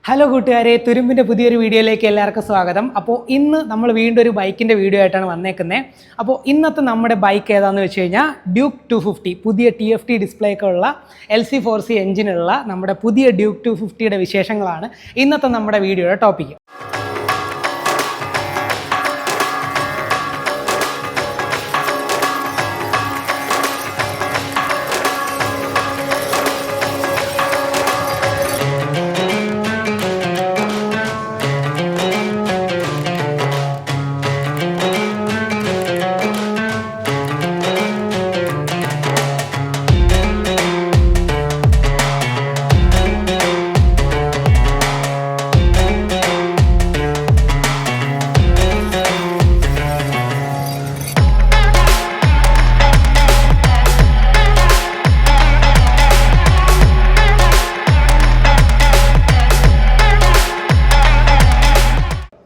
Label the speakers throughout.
Speaker 1: Hello കൂട്ടുകാരെ, തുരുമ്പിൻ്റെ പുതിയൊരു വീഡിയോയിലേക്ക് എല്ലാവർക്കും സ്വാഗതം. അപ്പോൾ ഇന്ന് നമ്മൾ വീണ്ടും ഒരു ബൈക്കിൻ്റെ വീഡിയോ ആയിട്ടാണ് വന്നേക്കുന്നത്. അപ്പോൾ ഇന്നത്തെ നമ്മുടെ ബൈക്ക് ഏതാണെന്ന് വെച്ച് കഴിഞ്ഞാൽ ഡ്യൂക്ക് 250, പുതിയ TFT ഡിസ്പ്ലേ ഒക്കെ ഉള്ള LC4C എഞ്ചിനുള്ള നമ്മുടെ പുതിയ ഡ്യൂക്ക് 250യുടെ വിശേഷങ്ങളാണ് ഇന്നത്തെ നമ്മുടെ വീഡിയോയുടെ ടോപ്പിക്ക്.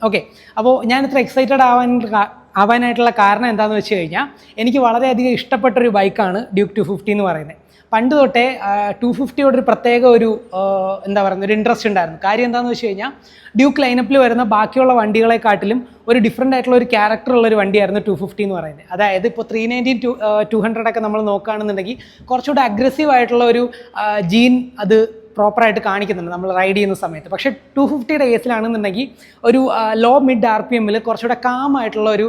Speaker 1: ഓക്കെ, അപ്പോൾ ഞാൻ ഇത്ര എക്സൈറ്റഡ് ആവാനായിട്ടുള്ള കാരണം എന്താണെന്ന് വെച്ച് കഴിഞ്ഞാൽ എനിക്ക് വളരെയധികം ഇഷ്ടപ്പെട്ടൊരു ബൈക്കാണ് ഡ്യൂക്ക് 250 എന്ന് പറയുന്നത്. പണ്ട് തൊട്ടേ 250യോട് ഒരു പ്രത്യേക ഒരു എന്താ പറയുക ഒരു ഇൻട്രസ്റ്റ് ഉണ്ടായിരുന്നു. കാര്യം എന്താണെന്ന് വെച്ച് കഴിഞ്ഞാൽ ഡ്യൂക്ക് ലൈനപ്പിൽ വരുന്ന ബാക്കിയുള്ള വണ്ടികളെക്കാട്ടിലും ഒരു ഡിഫറെൻ്റ് ആയിട്ടുള്ള ഒരു ക്യാരക്ടർ ഉള്ളൊരു വണ്ടിയായിരുന്നു 250 എന്ന് പറയുന്നത്. അതായത് ഇപ്പോൾ 390 200 ഒക്കെ നമ്മൾ നോക്കുകയാണെന്നുണ്ടെങ്കിൽ കുറച്ചുകൂടെ അഗ്രസീവ് ആയിട്ടുള്ള ഒരു ജീൻ അത് പ്രോപ്പറായിട്ട് കാണിക്കുന്നുണ്ട് നമ്മൾ റൈഡ് ചെയ്യുന്ന സമയത്ത്. പക്ഷേ 250യുടെ കേസിലാണെന്നുണ്ടെങ്കിൽ ഒരു ലോ മിഡ് RPMൽ കുറച്ചുകൂടെ കാമായിട്ടുള്ള ഒരു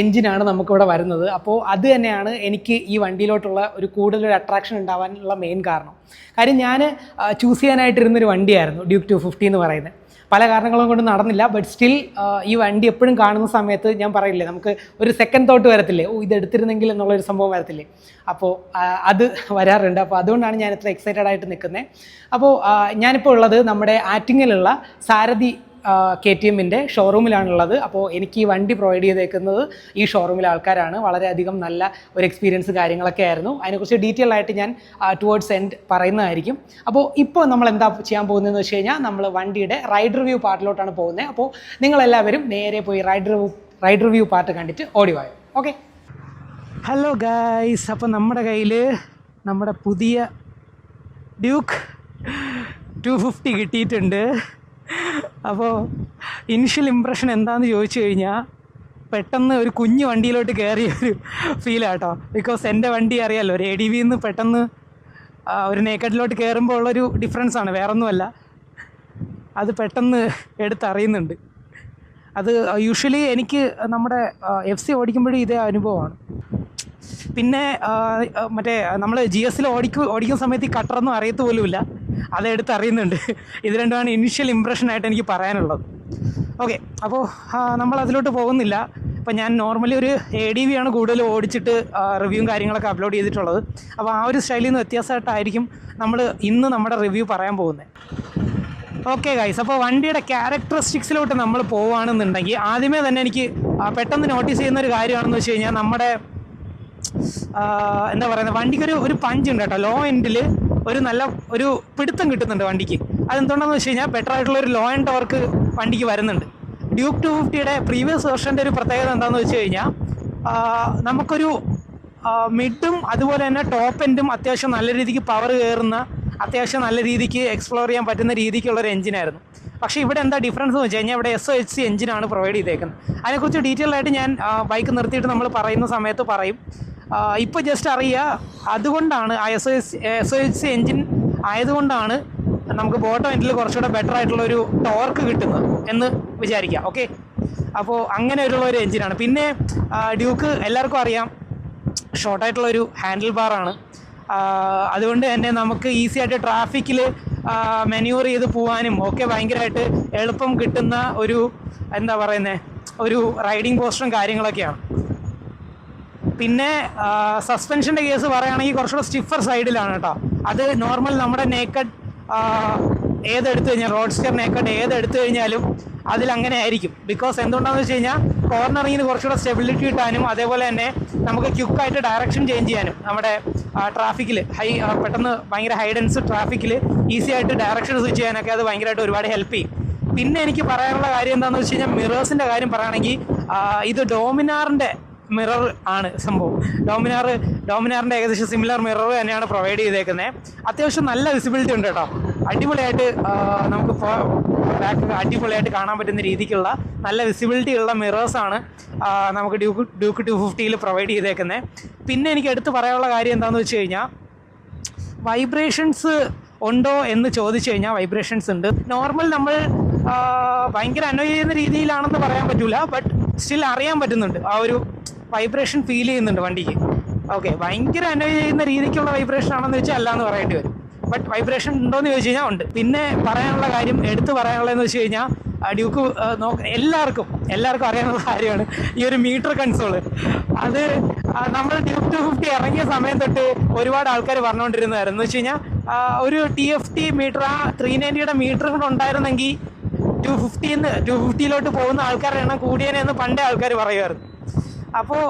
Speaker 1: എഞ്ചിനാണ് നമുക്കിവിടെ വരുന്നത്. അപ്പോൾ അത് തന്നെയാണ് എനിക്ക് ഈ വണ്ടിയിലോട്ടുള്ള ഒരു കൂടുതലൊരു അട്രാക്ഷൻ ഉണ്ടാവാനുള്ള മെയിൻ കാരണം. കാര്യം ഞാൻ ചൂസ് ചെയ്യാനായിട്ടിരുന്നൊരു വണ്ടിയായിരുന്നു ഡ്യൂക്ക് 250 എന്ന് പറയുന്നത്. പല കാരണങ്ങളും കൊണ്ട് നടന്നില്ല. ബട്ട് സ്റ്റിൽ ഈ വണ്ടി എപ്പോഴും കാണുന്ന സമയത്ത് ഞാൻ പറയില്ലേ, നമുക്ക് ഒരു സെക്കൻഡ് തോട്ട് വരത്തില്ലേ, ഇത് എടുത്തിരുന്നെങ്കിൽ എന്നുള്ളൊരു സംഭവം വരത്തില്ലേ. അപ്പോൾ അത് വരാറുണ്ട്. അപ്പോൾ അതുകൊണ്ടാണ് ഞാൻ ഇത്ര എക്സൈറ്റഡ് ആയിട്ട് നിൽക്കുന്നത്. അപ്പോൾ ഞാനിപ്പോൾ ഉള്ളത് നമ്മുടെ ആറ്റിങ്ങലുള്ള സാരഥി KTMൻ്റെ ഷോറൂമിലാണുള്ളത്. അപ്പോൾ എനിക്ക് ഈ വണ്ടി പ്രൊവൈഡ് ചെയ്തേക്കുന്നത് ഈ ഷോറൂമിലെ ആൾക്കാരാണ്. വളരെയധികം നല്ല ഒരു എക്സ്പീരിയൻസ് കാര്യങ്ങളൊക്കെ ആയിരുന്നു. അതിനെക്കുറിച്ച് ഡീറ്റെയിൽ ആയിട്ട് ഞാൻ ടുവേർഡ്സ് എൻഡ് പറയുന്നതായിരിക്കും. അപ്പോൾ ഇപ്പോൾ നമ്മൾ എന്താ ചെയ്യാൻ പോകുന്നതെന്ന് വെച്ച് കഴിഞ്ഞാൽ നമ്മൾ വണ്ടിയുടെ റൈഡ് റിവ്യൂ പാർട്ടിലോട്ടാണ് പോകുന്നത്. അപ്പോൾ നിങ്ങളെല്ലാവരും നേരെ പോയി റൈഡ് റിവ്യൂ പാർട്ട് കണ്ടിട്ട് ഓടിവായോ. Okay, hello guys. അപ്പോൾ നമ്മുടെ കയ്യിൽ നമ്മുടെ പുതിയ ഡ്യൂക്ക് 250 കിട്ടിയിട്ടുണ്ട്. അപ്പോൾ ഇനിഷ്യൽ ഇംപ്രഷൻ എന്താണെന്ന് ചോദിച്ചു കഴിഞ്ഞാൽ പെട്ടെന്ന് ഒരു കുഞ്ഞു വണ്ടിയിലോട്ട് കയറിയൊരു ഫീലാട്ടോ. ബിക്കോസ് എൻ്റെ വണ്ടി അറിയാമല്ലോ, ഒരു ADVന്ന് പെട്ടെന്ന് ഒരു നേക്കഡിലോട്ട് കയറുമ്പോൾ ഉള്ളൊരു ഡിഫറൻസാണ്, വേറൊന്നുമല്ല. അത് പെട്ടെന്ന് എടുത്തറിയുന്നുണ്ട്. അത് യൂഷ്വലി എനിക്ക് നമ്മുടെ FC ഓടിക്കുമ്പോഴും ഇതേ അനുഭവമാണ്. പിന്നെ മറ്റേ നമ്മൾ GSൽ ഓടിക്കുന്ന സമയത്ത് ഈ കട്ടറൊന്നും അറിയത്ത് പോലുമില്ല, അതെടുത്ത് അറിയുന്നുണ്ട്. ഇത് രണ്ടുമാണ് ഇനിഷ്യൽ ഇംപ്രഷനായിട്ട് എനിക്ക് പറയാനുള്ളത്. ഓക്കെ, അപ്പോൾ നമ്മൾ അതിലോട്ട് പോകുന്നില്ല. അപ്പോൾ ഞാൻ നോർമലി ഒരു ADV ആണ് കൂടുതൽ ഓടിച്ചിട്ട് റിവ്യൂവും കാര്യങ്ങളൊക്കെ അപ്ലോഡ് ചെയ്തിട്ടുള്ളത്. അപ്പോൾ ആ ഒരു സ്റ്റൈലിൽ നിന്ന് വ്യത്യാസമായിട്ടായിരിക്കും നമ്മൾ ഇന്ന് നമ്മുടെ റിവ്യൂ പറയാൻ പോകുന്നത്. ഓക്കെ ഗൈസ്, അപ്പോൾ വണ്ടിയുടെ ക്യാരക്ടറിസ്റ്റിക്സിലോട്ട് നമ്മൾ പോവുകയാണെന്നുണ്ടെങ്കിൽ ആദ്യമേ തന്നെ എനിക്ക് പെട്ടെന്ന് നോട്ടീസ് ചെയ്യുന്നൊരു കാര്യമാണെന്ന് വെച്ച് കഴിഞ്ഞാൽ നമ്മുടെ എന്താ പറയുന്നത്, വണ്ടിക്കൊരു ഒരു പഞ്ച് ഉണ്ട് കേട്ടോ. ലോ എൻഡിൽ ഒരു നല്ല ഒരു പിടുത്തം കിട്ടുന്നുണ്ട് വണ്ടിക്ക്. അതെന്തുകൊണ്ടാണെന്ന് വെച്ച് കഴിഞ്ഞാൽ ബെറ്റർ ആയിട്ടുള്ള ഒരു ലോ ആൻഡ് ടോർക്ക് വണ്ടിക്ക് വരുന്നുണ്ട്. ഡ്യൂക്ക് 250യുടെ പ്രീവിയസ് വെർഷൻ്റെ ഒരു പ്രത്യേകത എന്താണെന്ന് വെച്ച് കഴിഞ്ഞാൽ നമുക്കൊരു മിഡും അതുപോലെ തന്നെ ടോപ്പ് എൻഡും അത്യാവശ്യം നല്ല രീതിക്ക് പവർ കയറുന്ന, അത്യാവശ്യം നല്ല രീതിക്ക് എക്സ്പ്ലോർ ചെയ്യാൻ പറ്റുന്ന രീതിക്കുള്ളൊരു എഞ്ചിനായിരുന്നു. പക്ഷേ ഇവിടെ എന്താ ഡിഫറൻസ് എന്ന് വെച്ച് കഴിഞ്ഞാൽ ഇവിടെ SOHC എഞ്ചിനാണ് പ്രൊവൈഡ് ചെയ്തേക്കുന്നത്. അതിനെക്കുറിച്ച് ഡീറ്റെയിൽ ആയിട്ട് ഞാൻ ബൈക്ക് നിർത്തിയിട്ട് നമ്മൾ പറയുന്ന സമയത്ത് പറയും. ഇപ്പോൾ ജസ്റ്റ് അറിയുക, അതുകൊണ്ടാണ് ആ SOHC എഞ്ചിൻ ആയതുകൊണ്ടാണ് നമുക്ക് ബോട്ടം എൻഡിൽ കുറച്ചുകൂടെ ബെറ്റർ ആയിട്ടുള്ളൊരു ടോർക്ക് കിട്ടുന്നത് എന്ന് വിചാരിക്കാം. ഓക്കെ, അപ്പോൾ അങ്ങനെ ഒരു എഞ്ചിനാണ്. പിന്നെ ഡ്യൂക്ക് എല്ലാവർക്കും അറിയാം ഷോർട്ടായിട്ടുള്ളൊരു ഹാൻഡിൽ ബാറാണ്. അതുകൊണ്ട് തന്നെ നമുക്ക് ഈസി ആയിട്ട് ട്രാഫിക്കിൽ മെന്യൂർ ചെയ്ത് പോകാനും ഒക്കെ ഭയങ്കരമായിട്ട് എളുപ്പം കിട്ടുന്ന ഒരു എന്താ പറയുന്നത് ഒരു റൈഡിങ് പോസ്റ്ററും കാര്യങ്ങളൊക്കെയാണ്. പിന്നെ സസ്പെൻഷൻ്റെ കേസ് പറയുകയാണെങ്കിൽ കുറച്ചുകൂടെ സ്റ്റിഫർ സൈഡിലാണ് കേട്ടോ. അത് നോർമൽ നമ്മുടെ നേക്കഡ് ഏതെടുത്തു കഴിഞ്ഞാൽ റോഡ്സ്റ്റർ നേക്കഡ് ഏതെടുത്തു കഴിഞ്ഞാലും അതിലങ്ങനെ ആയിരിക്കും. ബിക്കോസ് എന്തുകൊണ്ടാണെന്ന് വെച്ച് കഴിഞ്ഞാൽ കോർണറിങ്ങിന് കുറച്ചുകൂടെ സ്റ്റെബിലിറ്റി കിട്ടാനും അതേപോലെ തന്നെ നമുക്ക് ക്വിക്കായിട്ട് ഡയറക്ഷൻ ചേഞ്ച് ചെയ്യാനും നമ്മുടെ ട്രാഫിക്കിൽ പെട്ടെന്ന് ഭയങ്കര ഹൈ ഡെൻസ് ട്രാഫിക്കിൽ ഈസി ആയിട്ട് ഡയറക്ഷൻ സ്വിച്ച് ചെയ്യാനൊക്കെ അത് ഭയങ്കരമായിട്ട് ഒരുപാട് ഹെൽപ്പ് ചെയ്യും. പിന്നെ എനിക്ക് പറയാനുള്ള കാര്യം എന്താണെന്ന് വെച്ച് കഴിഞ്ഞാൽ മിറേഴ്സിൻ്റെ കാര്യം പറയുകയാണെങ്കിൽ ഇത് ഡോമിനാറിൻ്റെ മിറർ ആണ് സംഭവം. ഡോമിനാറിൻ്റെ ഏകദേശം സിമിലർ മിറർ തന്നെയാണ് പ്രൊവൈഡ് ചെയ്തേക്കുന്നത്. അത്യാവശ്യം നല്ല വിസിബിലിറ്റി ഉണ്ട് കേട്ടോ. അടിപൊളിയായിട്ട് നമുക്ക് ബാക്ക് അടിപൊളിയായിട്ട് കാണാൻ പറ്റുന്ന രീതിക്കുള്ള നല്ല വിസിബിലിറ്റി ഉള്ള മിറേഴ്സാണ് നമുക്ക് ഡ്യൂക്ക് 250 പ്രൊവൈഡ് ചെയ്തേക്കുന്നത്. പിന്നെ എനിക്ക് എടുത്ത് പറയാനുള്ള കാര്യം എന്താണെന്ന് വെച്ച് കഴിഞ്ഞാൽ വൈബ്രേഷൻസ് ഉണ്ടോ എന്ന് ചോദിച്ചു കഴിഞ്ഞാൽ വൈബ്രേഷൻസ് ഉണ്ട്. നോർമൽ നമ്മൾ ഭയങ്കര അനോയ് ചെയ്യുന്ന രീതിയിലാണെന്ന് പറയാൻ പറ്റില്ല, ബട്ട് സ്റ്റിൽ അറിയാൻ പറ്റുന്നുണ്ട്, ആ ഒരു വൈബ്രേഷൻ ഫീൽ ചെയ്യുന്നുണ്ട് വണ്ടിക്ക്. ഓക്കെ, ഭയങ്കര അനോയ് ചെയ്യുന്ന രീതിക്കുള്ള വൈബ്രേഷൻ ആണെന്ന് വെച്ചാൽ അല്ല എന്ന് പറയേണ്ടി വരും. ബട്ട് വൈബ്രേഷൻ ഉണ്ടോയെന്ന് ചോദിച്ചു കഴിഞ്ഞാൽ ഉണ്ട്. പിന്നെ പറയാനുള്ള കാര്യം എടുത്ത് പറയാനുള്ളതെന്ന് വെച്ച് കഴിഞ്ഞാൽ ഡ്യൂക്ക് എല്ലാവർക്കും അറിയാനുള്ള കാര്യമാണ് ഈ ഒരു മീറ്റർ കൺസോള്. അത് നമ്മൾ ഡ്യൂക്ക് 250 ഇറങ്ങിയ സമയം തൊട്ട് ഒരുപാട് ആൾക്കാർ പറഞ്ഞുകൊണ്ടിരുന്നതായിരുന്നു. എന്ന് വെച്ച് കഴിഞ്ഞാൽ ഒരു TFT മീറ്റർ, ആ 390 മീറ്റർ കൂടെ ഉണ്ടായിരുന്നെങ്കിൽ 250 പോകുന്ന ആൾക്കാരുടെ എണ്ണം കൂടിയനെന്ന് പണ്ടേ ആൾക്കാർ പറയുമായിരുന്നു. അപ്പോൾ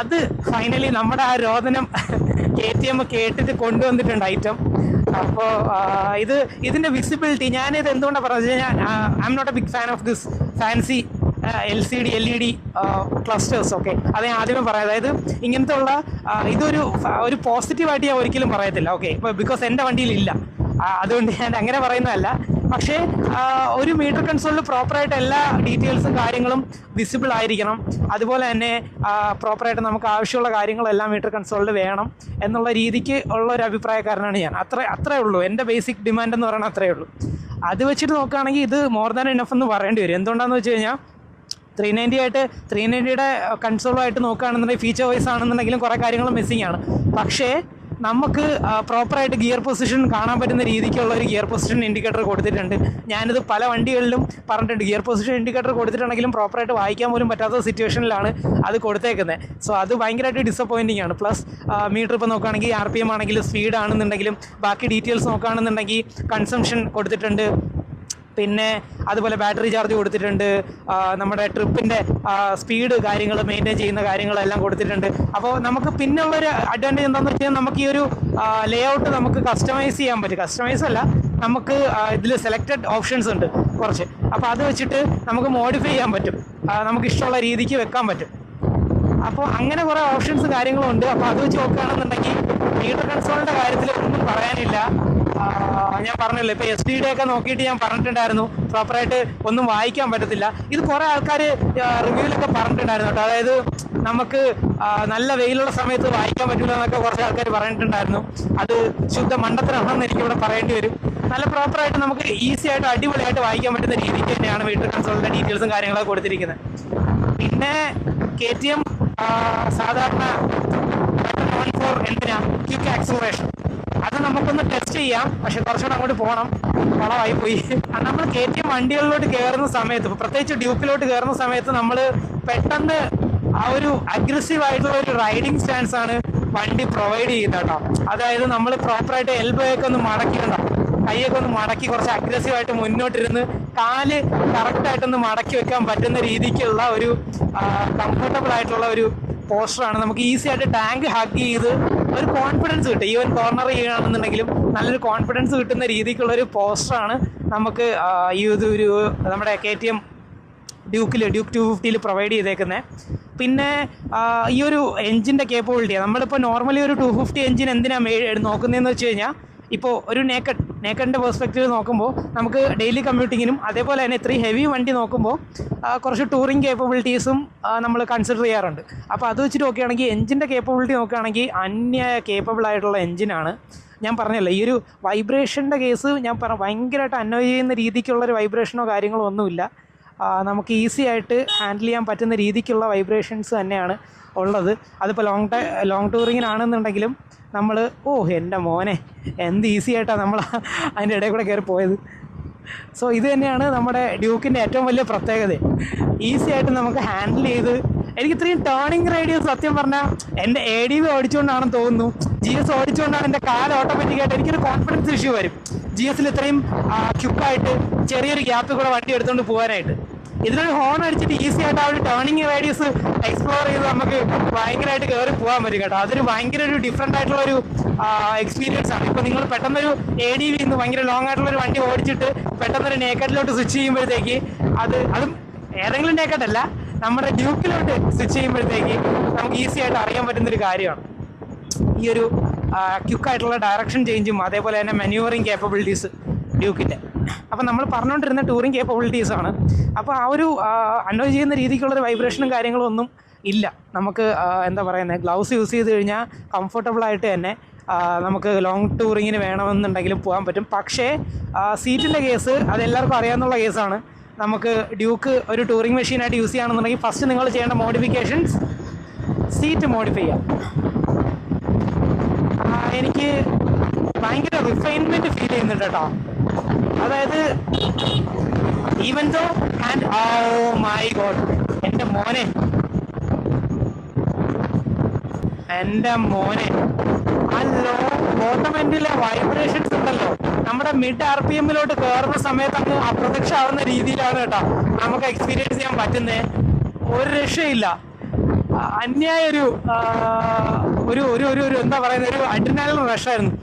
Speaker 1: അത് ഫൈനലി നമ്മുടെ ആ രോദനം KTM കേട്ടിട്ട് കൊണ്ടുവന്നിട്ടുണ്ട് ഐറ്റം. അപ്പോൾ ഇതിൻ്റെ വിസിബിലിറ്റി, ഞാനിത് എന്തുകൊണ്ടാണ് പറഞ്ഞത് വെച്ച് കഴിഞ്ഞാൽ I am not a big fan of this fancy LCD LED clusters. Okay, അത് ഞാൻ ആദ്യമേ പറയാം. അതായത് ഇങ്ങനത്തെ ഉള്ള ഇതൊരു പോസിറ്റീവായിട്ട് ഞാൻ ഒരിക്കലും പറയത്തില്ല. ഓക്കെ, ഇപ്പോൾ ബിക്കോസ് എൻ്റെ വണ്ടിയിലില്ല, അതുകൊണ്ട് ഞാൻ അങ്ങനെ പറയുന്നതല്ല. പക്ഷേ ഒരു മീറ്റർ കൺസോളിൽ പ്രോപ്പറായിട്ട് എല്ലാ ഡീറ്റെയിൽസും കാര്യങ്ങളും വിസിബിൾ ആയിരിക്കണം. അതുപോലെ തന്നെ പ്രോപ്പറായിട്ട് നമുക്ക് ആവശ്യമുള്ള കാര്യങ്ങളെല്ലാം മീറ്റർ കൺസോളിൽ വേണം എന്നുള്ള രീതിക്ക് ഉള്ള ഒരു അഭിപ്രായക്കാരനാണ് ഞാൻ. അത്രേ ഉള്ളൂ, എൻ്റെ ബേസിക് ഡിമാൻഡ് എന്ന് പറയുന്നത് അത്രയേ ഉള്ളൂ. അത് വെച്ചിട്ട് നോക്കുകയാണെങ്കിൽ ഇത് മോർ ദാൻ ഇനഫ് എന്ന് പറയേണ്ടി വരും. എന്തുകൊണ്ടാണെന്ന് വെച്ച് കഴിഞ്ഞാൽ 390 കൺസോളുമായിട്ട് നോക്കുകയാണെന്നുണ്ടെങ്കിൽ ഫീച്ചർ വൈസ് ആണെന്നുണ്ടെങ്കിലും കുറേ കാര്യങ്ങൾ മിസ്സിംഗ് ആണ്. പക്ഷേ നമുക്ക് പ്രോപ്പറായിട്ട് ഗിയർ പൊസിഷൻ കാണാൻ പറ്റുന്ന രീതിക്കുള്ള ഒരു ഗിയർ പൊസിഷൻ ഇൻഡിക്കേറ്റർ കൊടുത്തിട്ടുണ്ട്. ഞാനിത് പല വണ്ടികളിലും പറഞ്ഞിട്ടുണ്ട്, ഗിയർ പൊസിഷൻ ഇൻഡിക്കേറ്റർ കൊടുത്തിട്ടുണ്ടെങ്കിലും പ്രോപ്പറായിട്ട് വായിക്കാൻ പോലും പറ്റാത്ത സിറ്റുവേഷനിലാണ് അത് കൊടുത്തേക്കുന്നത്. സോ അത് ഭയങ്കരമായിട്ട് ഡിസപ്പോയിൻറ്റിംഗ് ആണ്. പ്ലസ് മീറ്റർ ഇപ്പോൾ നോക്കുകയാണെങ്കിൽ RPM ആണെങ്കിലും സ്പീഡ് ആണെന്നുണ്ടെങ്കിലും ബാക്കി ഡീറ്റെയിൽസ് നോക്കുകയാണെന്നുണ്ടെങ്കിൽ കൺസംഷൻ കൊടുത്തിട്ടുണ്ട്. പിന്നെ അതുപോലെ ബാറ്ററി ചാർജ് കൊടുത്തിട്ടുണ്ട്, നമ്മുടെ ട്രിപ്പിൻ്റെ സ്പീഡ് കാര്യങ്ങൾ മെയിൻറ്റെയിൻ ചെയ്യുന്ന കാര്യങ്ങളെല്ലാം കൊടുത്തിട്ടുണ്ട്. അപ്പോൾ നമുക്ക് പിന്നുള്ളൊരു അഡ്വാൻറ്റേജ് എന്താണെന്ന് വെച്ച് കഴിഞ്ഞാൽ നമുക്ക് ഈ ഒരു ലേ ഔട്ട് നമുക്ക് കസ്റ്റമൈസ് ചെയ്യാൻ പറ്റും. കസ്റ്റമൈസ് അല്ല, നമുക്ക് ഇതിൽ സെലക്റ്റഡ് ഓപ്ഷൻസ് ഉണ്ട് കുറച്ച്. അപ്പോൾ അത് വെച്ചിട്ട് നമുക്ക് മോഡിഫൈ ചെയ്യാൻ പറ്റും, നമുക്ക് ഇഷ്ടമുള്ള രീതിക്ക് വെക്കാൻ പറ്റും. അപ്പോൾ അങ്ങനെ കുറേ ഓപ്ഷൻസ് കാര്യങ്ങളും ഉണ്ട്. അപ്പോൾ അത് വെച്ച് നോക്കുകയാണെന്നുണ്ടെങ്കിൽ മീറ്റർ കൺസോളിൻ്റെ കാര്യത്തിൽ ഒന്നും പറയാനില്ല. ഞാൻ പറഞ്ഞില്ല, ഇപ്പോൾ STD ഒക്കെ നോക്കിയിട്ട് ഞാൻ പറഞ്ഞിട്ടുണ്ടായിരുന്നു പ്രോപ്പറായിട്ട് ഒന്നും വായിക്കാൻ പറ്റത്തില്ല. ഇത് കുറേ ആൾക്കാർ റിവ്യൂവിലൊക്കെ പറഞ്ഞിട്ടുണ്ടായിരുന്നു കേട്ടോ. അതായത് നമുക്ക് നല്ല വെയിലുള്ള സമയത്ത് വായിക്കാൻ പറ്റില്ല എന്നൊക്കെ കുറച്ച് ആൾക്കാർ പറഞ്ഞിട്ടുണ്ടായിരുന്നു. അത് ശുദ്ധ മണ്ടത്തരമാണെന്ന് എനിക്ക് ഇവിടെ പറയേണ്ടി വരും. നല്ല പ്രോപ്പറായിട്ട് നമുക്ക് ഈസി ആയിട്ട് അടിപൊളിയായിട്ട് വായിക്കാൻ പറ്റുന്ന രീതിക്ക് തന്നെയാണ് മീറ്റർ കൺസോളിൻ്റെ ഡീറ്റെയിൽസും കാര്യങ്ങളൊക്കെ കൊടുത്തിരിക്കുന്നത്. പിന്നെ KTM സാധാരണ എന്തിനാ ക്വിക്ക് ആക്സിലറേഷൻ, അത് നമുക്കൊന്ന് ടെസ്റ്റ് ചെയ്യാം. പക്ഷെ കുറച്ചുകൂടെ അങ്ങോട്ട് പോകണം, വളമായി പോയി. നമ്മൾ KTM വണ്ടികളിലോട്ട് കയറുന്ന സമയത്ത്, പ്രത്യേകിച്ച് ഡ്യൂക്കിലോട്ട് കയറുന്ന സമയത്ത് നമ്മൾ പെട്ടെന്ന് ആ ഒരു അഗ്രസീവ് ആയിട്ടുള്ള ഒരു റൈഡിങ് സ്റ്റാൻസ് ആണ് വണ്ടി പ്രൊവൈഡ് ചെയ്യുന്നത് കേട്ടോ. അതായത് നമ്മൾ പ്രോപ്പറായിട്ട് എൽബോയൊക്കെ ഒന്ന് മടക്കിയിട്ടുണ്ടാവും, കൈയൊക്കെ ഒന്ന് മടക്കി കുറച്ച് അഗ്രസീവായിട്ട് മുന്നോട്ടിരുന്ന് കാല് കറക്റ്റായിട്ടൊന്ന് മടക്കി വെക്കാൻ പറ്റുന്ന രീതിക്കുള്ള ഒരു കംഫർട്ടബിൾ ആയിട്ടുള്ള ഒരു പോസ്റ്ററാണ്. നമുക്ക് ഈസി ആയിട്ട് ടാങ്ക് ഹഗ് ചെയ്ത് ഒരു കോൺഫിഡൻസ് കിട്ടും. ഈവൻ കോർണർ ചെയ്യുകയാണെന്നുണ്ടെങ്കിലും നല്ലൊരു കോൺഫിഡൻസ് കിട്ടുന്ന രീതിക്കുള്ള ഒരു പോസ്റ്ററാണ് നമുക്ക് ഈ ഒരു നമ്മുടെ KTM ഡ്യൂക്ക് 250 പ്രൊവൈഡ് ചെയ്തേക്കുന്നത്. പിന്നെ ഈ ഒരു എഞ്ചിൻ്റെ കേപ്പബിലിറ്റി, നമ്മളിപ്പോൾ നോർമലി ഒരു 250 എഞ്ചിൻ എന്തിനാണ് നോക്കുന്നതെന്ന് വെച്ച് കഴിഞ്ഞാൽ, ഇപ്പോൾ ഒരു നേക്കഡിൻ്റെ പെർസ്പെക്റ്റീവ് നോക്കുമ്പോൾ നമുക്ക് ഡെയിലി കമ്മ്യൂട്ടിങ്ങിനും അതേപോലെ തന്നെ ഇത്രയും ഹെവി വണ്ടി നോക്കുമ്പോൾ കുറച്ച് ടൂറിങ് കേപ്പബിലിറ്റീസും നമ്മൾ കൺസിഡർ ചെയ്യാറുണ്ട്. അപ്പോൾ അത് വെച്ചിട്ട് നോക്കുകയാണെങ്കിൽ എഞ്ചിൻ്റെ കേപ്പബിലിറ്റി നോക്കുകയാണെങ്കിൽ അന്യായ കേപ്പബിൾ ആയിട്ടുള്ള എഞ്ചിനാണ്. ഞാൻ പറഞ്ഞല്ലോ, ഈ ഒരു വൈബ്രേഷൻ്റെ കേസ് ഞാൻ ഭയങ്കരമായിട്ട് അനോയ് ചെയ്യുന്ന രീതിക്കുള്ളൊരു വൈബ്രേഷനോ കാര്യങ്ങളോ ഒന്നുമില്ല. നമുക്ക് ഈസി ആയിട്ട് ഹാൻഡിൽ ചെയ്യാൻ പറ്റുന്ന രീതിക്കുള്ള വൈബ്രേഷൻസ് തന്നെയാണ് ഉള്ളത്. അതിപ്പോൾ ലോങ് ടൂറിങ്ങിനാണെന്നുണ്ടെങ്കിലും നമ്മൾ എൻ്റെ മോനെ എന്ത് ഈസി ആയിട്ടാണ് നമ്മൾ അതിൻ്റെ ഇടയിൽ കൂടെ കയറി പോയത്. സോ ഇത് തന്നെയാണ് നമ്മുടെ ഡ്യൂക്കിൻ്റെ ഏറ്റവും വലിയ പ്രത്യേകത. ഈസി ആയിട്ട് നമുക്ക് ഹാൻഡിൽ ചെയ്ത്, എനിക്ക് ഇത്രയും ടേണിങ് റേഡിയസ് സത്യം പറഞ്ഞാൽ എൻ്റെ ADV ഓടിച്ചുകൊണ്ടാണെന്ന് തോന്നുന്നു, GS ഓടിച്ചുകൊണ്ടാണ് എൻ്റെ കാല് ഓട്ടോമാറ്റിക്കായിട്ട് എനിക്കൊരു കോൺഫിഡൻസ് ഇഷ്യൂ വരും GSൽ ഇത്രയും ക്യുക്കായിട്ട് ചെറിയൊരു ഗ്യാപ്പിൽ കൂടെ വണ്ടി എടുത്തുകൊണ്ട് പോകാനായിട്ട്. ഇതിനൊരു ഹോൺ അടിച്ചിട്ട് ഈസി ആയിട്ട് ആ ഒരു ടേണിങ് റേഡിയസ് എക്സ്പ്ലോർ ചെയ്ത് നമുക്ക് ഭയങ്കരമായിട്ട് കയറി പോകാൻ പറ്റും കേട്ടോ. അതൊരു ഭയങ്കര ഒരു ഡിഫറെൻ്റ് ആയിട്ടുള്ളൊരു എക്സ്പീരിയൻസ് ആണ്. ഇപ്പോൾ നിങ്ങൾ പെട്ടെന്നൊരു ADV ഭയങ്കര ലോങ് ആയിട്ടുള്ളൊരു വണ്ടി ഓടിച്ചിട്ട് പെട്ടെന്നൊരു നേക്കഡിലോട്ട് സ്വിച്ച് ചെയ്യുമ്പോഴത്തേക്ക് അതും ഏതെങ്കിലും നേക്കഡല്ല, നമ്മുടെ ഡ്യൂക്കിലോട്ട് സ്വിച്ച് ചെയ്യുമ്പോഴത്തേക്ക് നമുക്ക് ഈസി ആയിട്ട് അറിയാൻ പറ്റുന്നൊരു കാര്യമാണ് ഈ ഒരു ക്വിക്കായിട്ടുള്ള ഡയറക്ഷൻ ചേഞ്ചും അതേപോലെ തന്നെ മാനുവറിങ് കേപ്പബിലിറ്റീസ് ഡ്യൂക്കിൻ്റെ. അപ്പോൾ നമ്മൾ പറഞ്ഞുകൊണ്ടിരുന്ന ടൂറിങ് കേപ്പബിലിറ്റീസാണ്. അപ്പോൾ ആ ഒരു അനോയ് ചെയ്യുന്ന രീതിക്കുള്ളൊരു വൈബ്രേഷനും കാര്യങ്ങളും ഒന്നും ഇല്ല. നമുക്ക് എന്താ പറയുന്നത്, ഗ്ലൗസ് യൂസ് ചെയ്ത് കഴിഞ്ഞാൽ കംഫർട്ടബിളായിട്ട് തന്നെ നമുക്ക് ലോങ് ടൂറിങ്ങിന് വേണമെന്നുണ്ടെങ്കിലും പോകാൻ പറ്റും. പക്ഷേ സീറ്റിൻ്റെ കേസ് അതെല്ലാവർക്കും അറിയാവുന്ന കേസാണ്. നമുക്ക് ഡ്യൂക്ക് ഒരു ടൂറിങ് മെഷീനായിട്ട് യൂസ് ചെയ്യുകയാണെന്നുണ്ടെങ്കിൽ ഫസ്റ്റ് നിങ്ങൾ ചെയ്യേണ്ട മോഡിഫിക്കേഷൻസ് സീറ്റ് മോഡിഫൈ ചെയ്യാം. എനിക്ക് ഭയങ്കര റിഫൈൻമെൻറ്റ് ഫീൽ ചെയ്യുന്നുണ്ട് കേട്ടോ. അതായത് even though and oh my God, എൻ്റെ മോനെ ആ ലോ ബോട്ടം എൻഡിലെ വൈബ്രേഷൻസ് ഉണ്ടല്ലോ, നമ്മുടെ മിഡ് RPM കയറുന്ന സമയത്ത് അങ്ങ് അപ്രത്യക്ഷമാവുന്ന രീതിയിലാണ് കേട്ടോ നമുക്ക് എക്സ്പീരിയൻസ് ചെയ്യാൻ പറ്റുന്നത്. ഒരു രക്ഷയില്ല. അന്യായ ഒരു ഒരു ഒരു ഒരു എന്താ പറയുന്നത്, ഒരു അഡ്രിനാലിൻ റഷായിരുന്നു.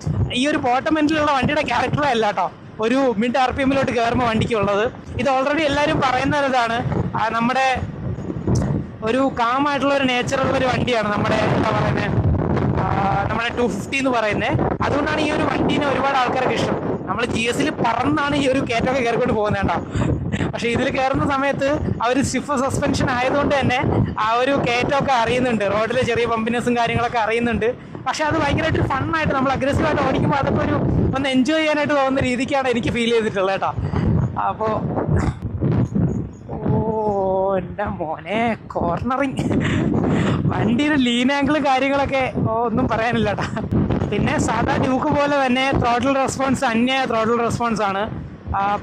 Speaker 1: ഈ ഒരു ബോട്ടം എൻഡിലുള്ള വണ്ടിയുടെ ക്യാരക്ടറേ അല്ല കേട്ടോ ഒരു മിഡ് RPM കയറുമ്പോൾ വണ്ടിക്കുള്ളത്. ഇത് ഓൾറെഡി എല്ലാവരും പറയുന്ന ഇതാണ്, നമ്മുടെ ഒരു കാമായിട്ടുള്ള ഒരു നേച്ചറുള്ളൊരു വണ്ടിയാണ് നമ്മുടെ എന്താ പറയുന്നത്, നമ്മുടെ 250 എന്ന് പറയുന്നത്. അതുകൊണ്ടാണ് ഈ ഒരു വണ്ടീനെ ഒരുപാട് ആൾക്കാർക്ക് ഇഷ്ടം. നമ്മൾ GS പറന്നാണ് ഈ ഒരു കയറ്റമൊക്കെ കയറിക്കൊണ്ട് പോകുന്നത് കേട്ടോ. പക്ഷെ ഇതിൽ കയറുന്ന സമയത്ത് ആ ഒരു സ്റ്റിഫ് സസ്പെൻഷൻ ആയതുകൊണ്ട് തന്നെ ആ ഒരു കയറ്റമൊക്കെ അറിയുന്നുണ്ട്, റോഡിലെ ചെറിയ ബമ്പിനെസ്സും കാര്യങ്ങളൊക്കെ അറിയുന്നുണ്ട്. പക്ഷെ അത് ഭയങ്കരമായിട്ട് ഫണ്ണായിട്ട് നമ്മൾ അഗ്രസീവായിട്ട് ഓടിക്കുമ്പോൾ അതൊക്കെ ഒന്ന് എൻജോയ് ചെയ്യാനായിട്ട് തോന്നുന്ന രീതിക്കാണ് എനിക്ക് ഫീൽ ചെയ്തിട്ടുള്ളത് കേട്ടോ. അപ്പോൾ എൻ്റെ മോനെ കോർണറിങ് വണ്ടിയുടെ ലീൻ ആംഗിളും കാര്യങ്ങളൊക്കെ ഒന്നും പറയാനില്ല കേട്ടോ. പിന്നെ സാധാ ഡ്യൂക്ക് പോലെ തന്നെ ത്രോട്ടിൽ റെസ്പോൺസ് അന്യായ ത്രോട്ടിൽ റെസ്പോൺസ് ആണ്.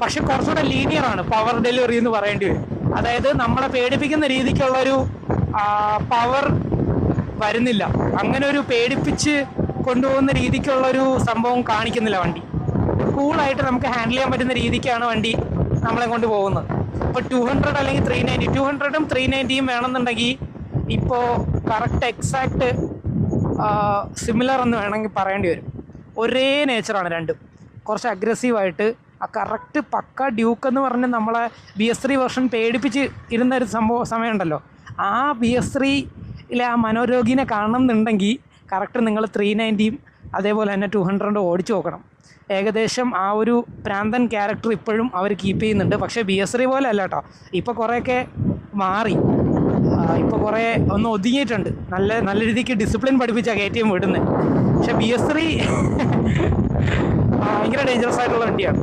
Speaker 1: പക്ഷെ കുറച്ചുകൂടെ ലീനിയറാണ് പവർ ഡെലിവറി എന്ന് പറയേണ്ടി വരും. അതായത് നമ്മളെ പേടിപ്പിക്കുന്ന രീതിക്കുള്ളൊരു പവർ വരുന്നില്ല. അങ്ങനെ ഒരു പേടിപ്പിച്ച് കൊണ്ടുപോകുന്ന രീതിക്കുള്ളൊരു സംഭവം കാണിക്കുന്നില്ല വണ്ടി. കൂളായിട്ട് നമുക്ക് ഹാൻഡിൽ ചെയ്യാൻ പറ്റുന്ന രീതിക്കാണ് വണ്ടി നമ്മളെ കൊണ്ട് പോകുന്നത്. ഇപ്പോൾ 200 അല്ലെങ്കിൽ 390, 200ഉം 390യും വേണമെന്നുണ്ടെങ്കിൽ ഇപ്പോൾ കറക്റ്റ് എക്സാക്റ്റ് സിമിലർ എന്ന് വേണമെങ്കിൽ പറയേണ്ടി വരും. ഒരേ നേച്ചറാണ് രണ്ടും. കുറച്ച് അഗ്രസീവായിട്ട് ആ കറക്റ്റ് പക്ക ഡ്യൂക്ക് എന്ന് പറഞ്ഞ് നമ്മളെ BS3 വെർഷൻ പേടിപ്പിച്ച് ഇരുന്നൊരു സമയമുണ്ടല്ലോ, ആ BS3യിലെ ആ മനോരോഗിനെ കാണണമെന്നുണ്ടെങ്കിൽ കറക്റ്റ് നിങ്ങൾ 390യും അതേപോലെ തന്നെ 200 ഓടിച്ചു നോക്കണം. ഏകദേശം ആ ഒരു പ്രാന്തൻ ക്യാരക്ടർ ഇപ്പോഴും അവർ കീപ്പ് ചെയ്യുന്നുണ്ട്. പക്ഷേ BS3 പോലെ അല്ല കേട്ടോ, ഇപ്പോൾ കുറേയൊക്കെ മാറി, ഇപ്പോൾ കുറേ ഒന്ന് ഒതുങ്ങിയിട്ടുണ്ട്. നല്ല രീതിക്ക് ഡിസിപ്ലിൻ പഠിപ്പിച്ചാൽ KTM വിടുന്നത്. പക്ഷെ BS3 ഭയങ്കര ഡേഞ്ചറസ് ആയിട്ടുള്ള വണ്ടിയാണ്.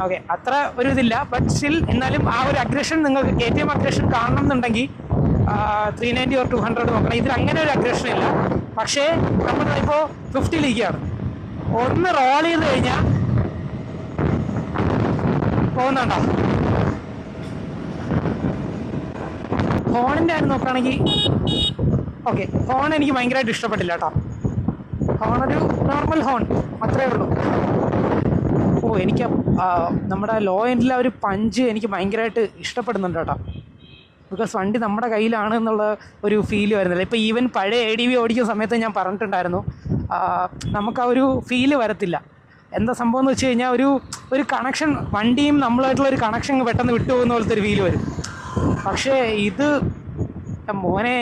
Speaker 1: ഓക്കെ, അത്ര ഒരു ഇതില്ല. ബട്ട് സ്റ്റിൽ എന്നാലും ആ ഒരു അഗ്രഷൻ നിങ്ങൾക്ക് KTM അഗ്രഷൻ കാണണം എന്നുണ്ടെങ്കിൽ 390 or 200 നോക്കണം. ഇതിൽ അങ്ങനെ ഒരു അഗ്രഷൻ ഇല്ല. പക്ഷേ നമ്മളിപ്പോൾ 50ലേക്കാണ് ഒന്ന് റോൾ ചെയ്ത് കഴിഞ്ഞാൽ പോകുന്നുണ്ടോ. ഹോണിൻ്റെ കാര്യം നോക്കുകയാണെങ്കിൽ ഓക്കെ, ഹോൺ എനിക്ക് ഭയങ്കരമായിട്ട് ഇഷ്ടപ്പെട്ടില്ല കേട്ടോ. ഹോണൊരു നോർമൽ ഹോൺ അത്രേ ഉള്ളൂ. എനിക്ക് നമ്മുടെ ലോ എൻഡിലെ ഒരു പഞ്ച് എനിക്ക് ഭയങ്കരമായിട്ട് ഇഷ്ടപ്പെടുന്നുണ്ട് കേട്ടോ. ബിക്കോസ് വണ്ടി നമ്മുടെ കയ്യിലാണ് എന്നുള്ള ഒരു ഫീല് വരുന്നില്ല. ഇപ്പോൾ ഈവൻ പഴയ ADV ഓടിക്കുന്ന സമയത്ത് ഞാൻ പറഞ്ഞിട്ടുണ്ടായിരുന്നു, നമുക്ക് ആ ഒരു ഫീല് വരത്തില്ല. എന്താ സംഭവം എന്ന് വെച്ച് കഴിഞ്ഞാൽ ഒരു കണക്ഷൻ, വണ്ടിയും നമ്മളായിട്ടുള്ളൊരു കണക്ഷൻ പെട്ടെന്ന് വിട്ടുപോകുന്ന പോലത്തെ ഒരു ഫീല് വരും. പക്ഷേ ഇത് മോനെ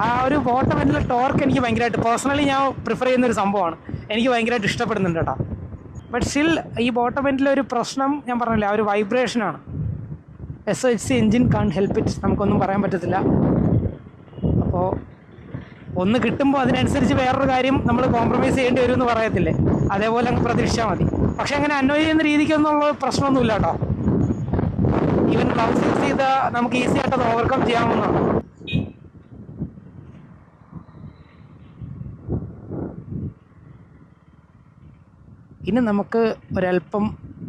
Speaker 1: ആ ഒരു ബോട്ടം എന്നുള്ള ടോർക്ക് എനിക്ക് ഭയങ്കരമായിട്ട് പേഴ്സണലി ഞാൻ പ്രിഫർ ചെയ്യുന്നൊരു സംഭവമാണ്. എനിക്ക് ഭയങ്കരമായിട്ട് ഇഷ്ടപ്പെടുന്നുണ്ട് കേട്ടോ. ബട്ട് സ്റ്റിൽ ഈ ബോട്ടം എൻഡിലെ ഒരു പ്രശ്നം ഞാൻ പറഞ്ഞില്ല, ആ ഒരു വൈബ്രേഷനാണ്. SHC engine can help it, നമുക്കൊന്നും പറയാൻ പറ്റത്തില്ല. അപ്പോൾ ഒന്ന് കിട്ടുമ്പോൾ അതിനനുസരിച്ച് വേറൊരു കാര്യം നമ്മൾ കോംപ്രമൈസ് ചെയ്യേണ്ടി വരും എന്ന് പറയത്തില്ലേ, അതേപോലെ അങ്ങ് പ്രതീക്ഷിച്ചാൽ മതി. പക്ഷെ അങ്ങനെ അന്വയ ചെയ്യുന്ന രീതിക്കൊന്നുള്ള പ്രശ്നമൊന്നുമില്ല കേട്ടോ. ഈവൻ ഗ്ലൗസ് യൂസ് ചെയ്താൽ നമുക്ക് ഈസി ആയിട്ട് അത് ഓവർകം ചെയ്യാവുന്നതാണ്. ഇനി നമുക്ക് ഒരല്പം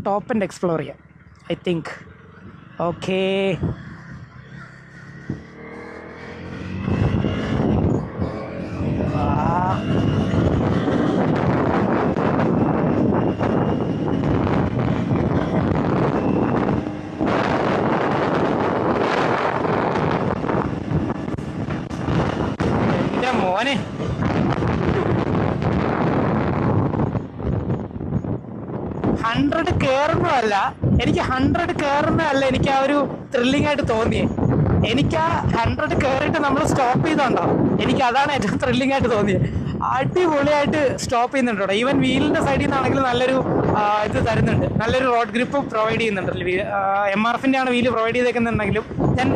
Speaker 1: ടോപ്പ് എൻഡ് എക്സ്പ്ലോർ ചെയ്യാം ഐ തിങ്ക്. ഓക്കേ, എൻ്റെ മോനെ കയറുന്നതല്ല എനിക്ക് ആ ഒരു ത്രില്ലിംഗ് ആയിട്ട് തോന്നിയേ. എനിക്ക് ആ 100 കയറിയിട്ട് നമ്മൾ സ്റ്റോപ്പ് ചെയ്തോണ്ടോ, എനിക്ക് അതാണ് ഏറ്റവും ത്രില്ലിംഗ് ആയിട്ട് തോന്നിയത്. അടിപൊളിയായിട്ട് സ്റ്റോപ്പ് ചെയ്യുന്നുണ്ടോ. ഈവൻ വീലിൻ്റെ സൈഡിൽ നിന്നാണെങ്കിലും നല്ലൊരു ഇത് തരുന്നുണ്ട്, നല്ലൊരു റോഡ് ഗ്രിപ്പ് പ്രൊവൈഡ് ചെയ്യുന്നുണ്ട്. MRFിൻ്റെ ആണ് വീല് പ്രൊവൈഡ് ചെയ്തേക്കുന്നുണ്ടെങ്കിലും ഞാൻ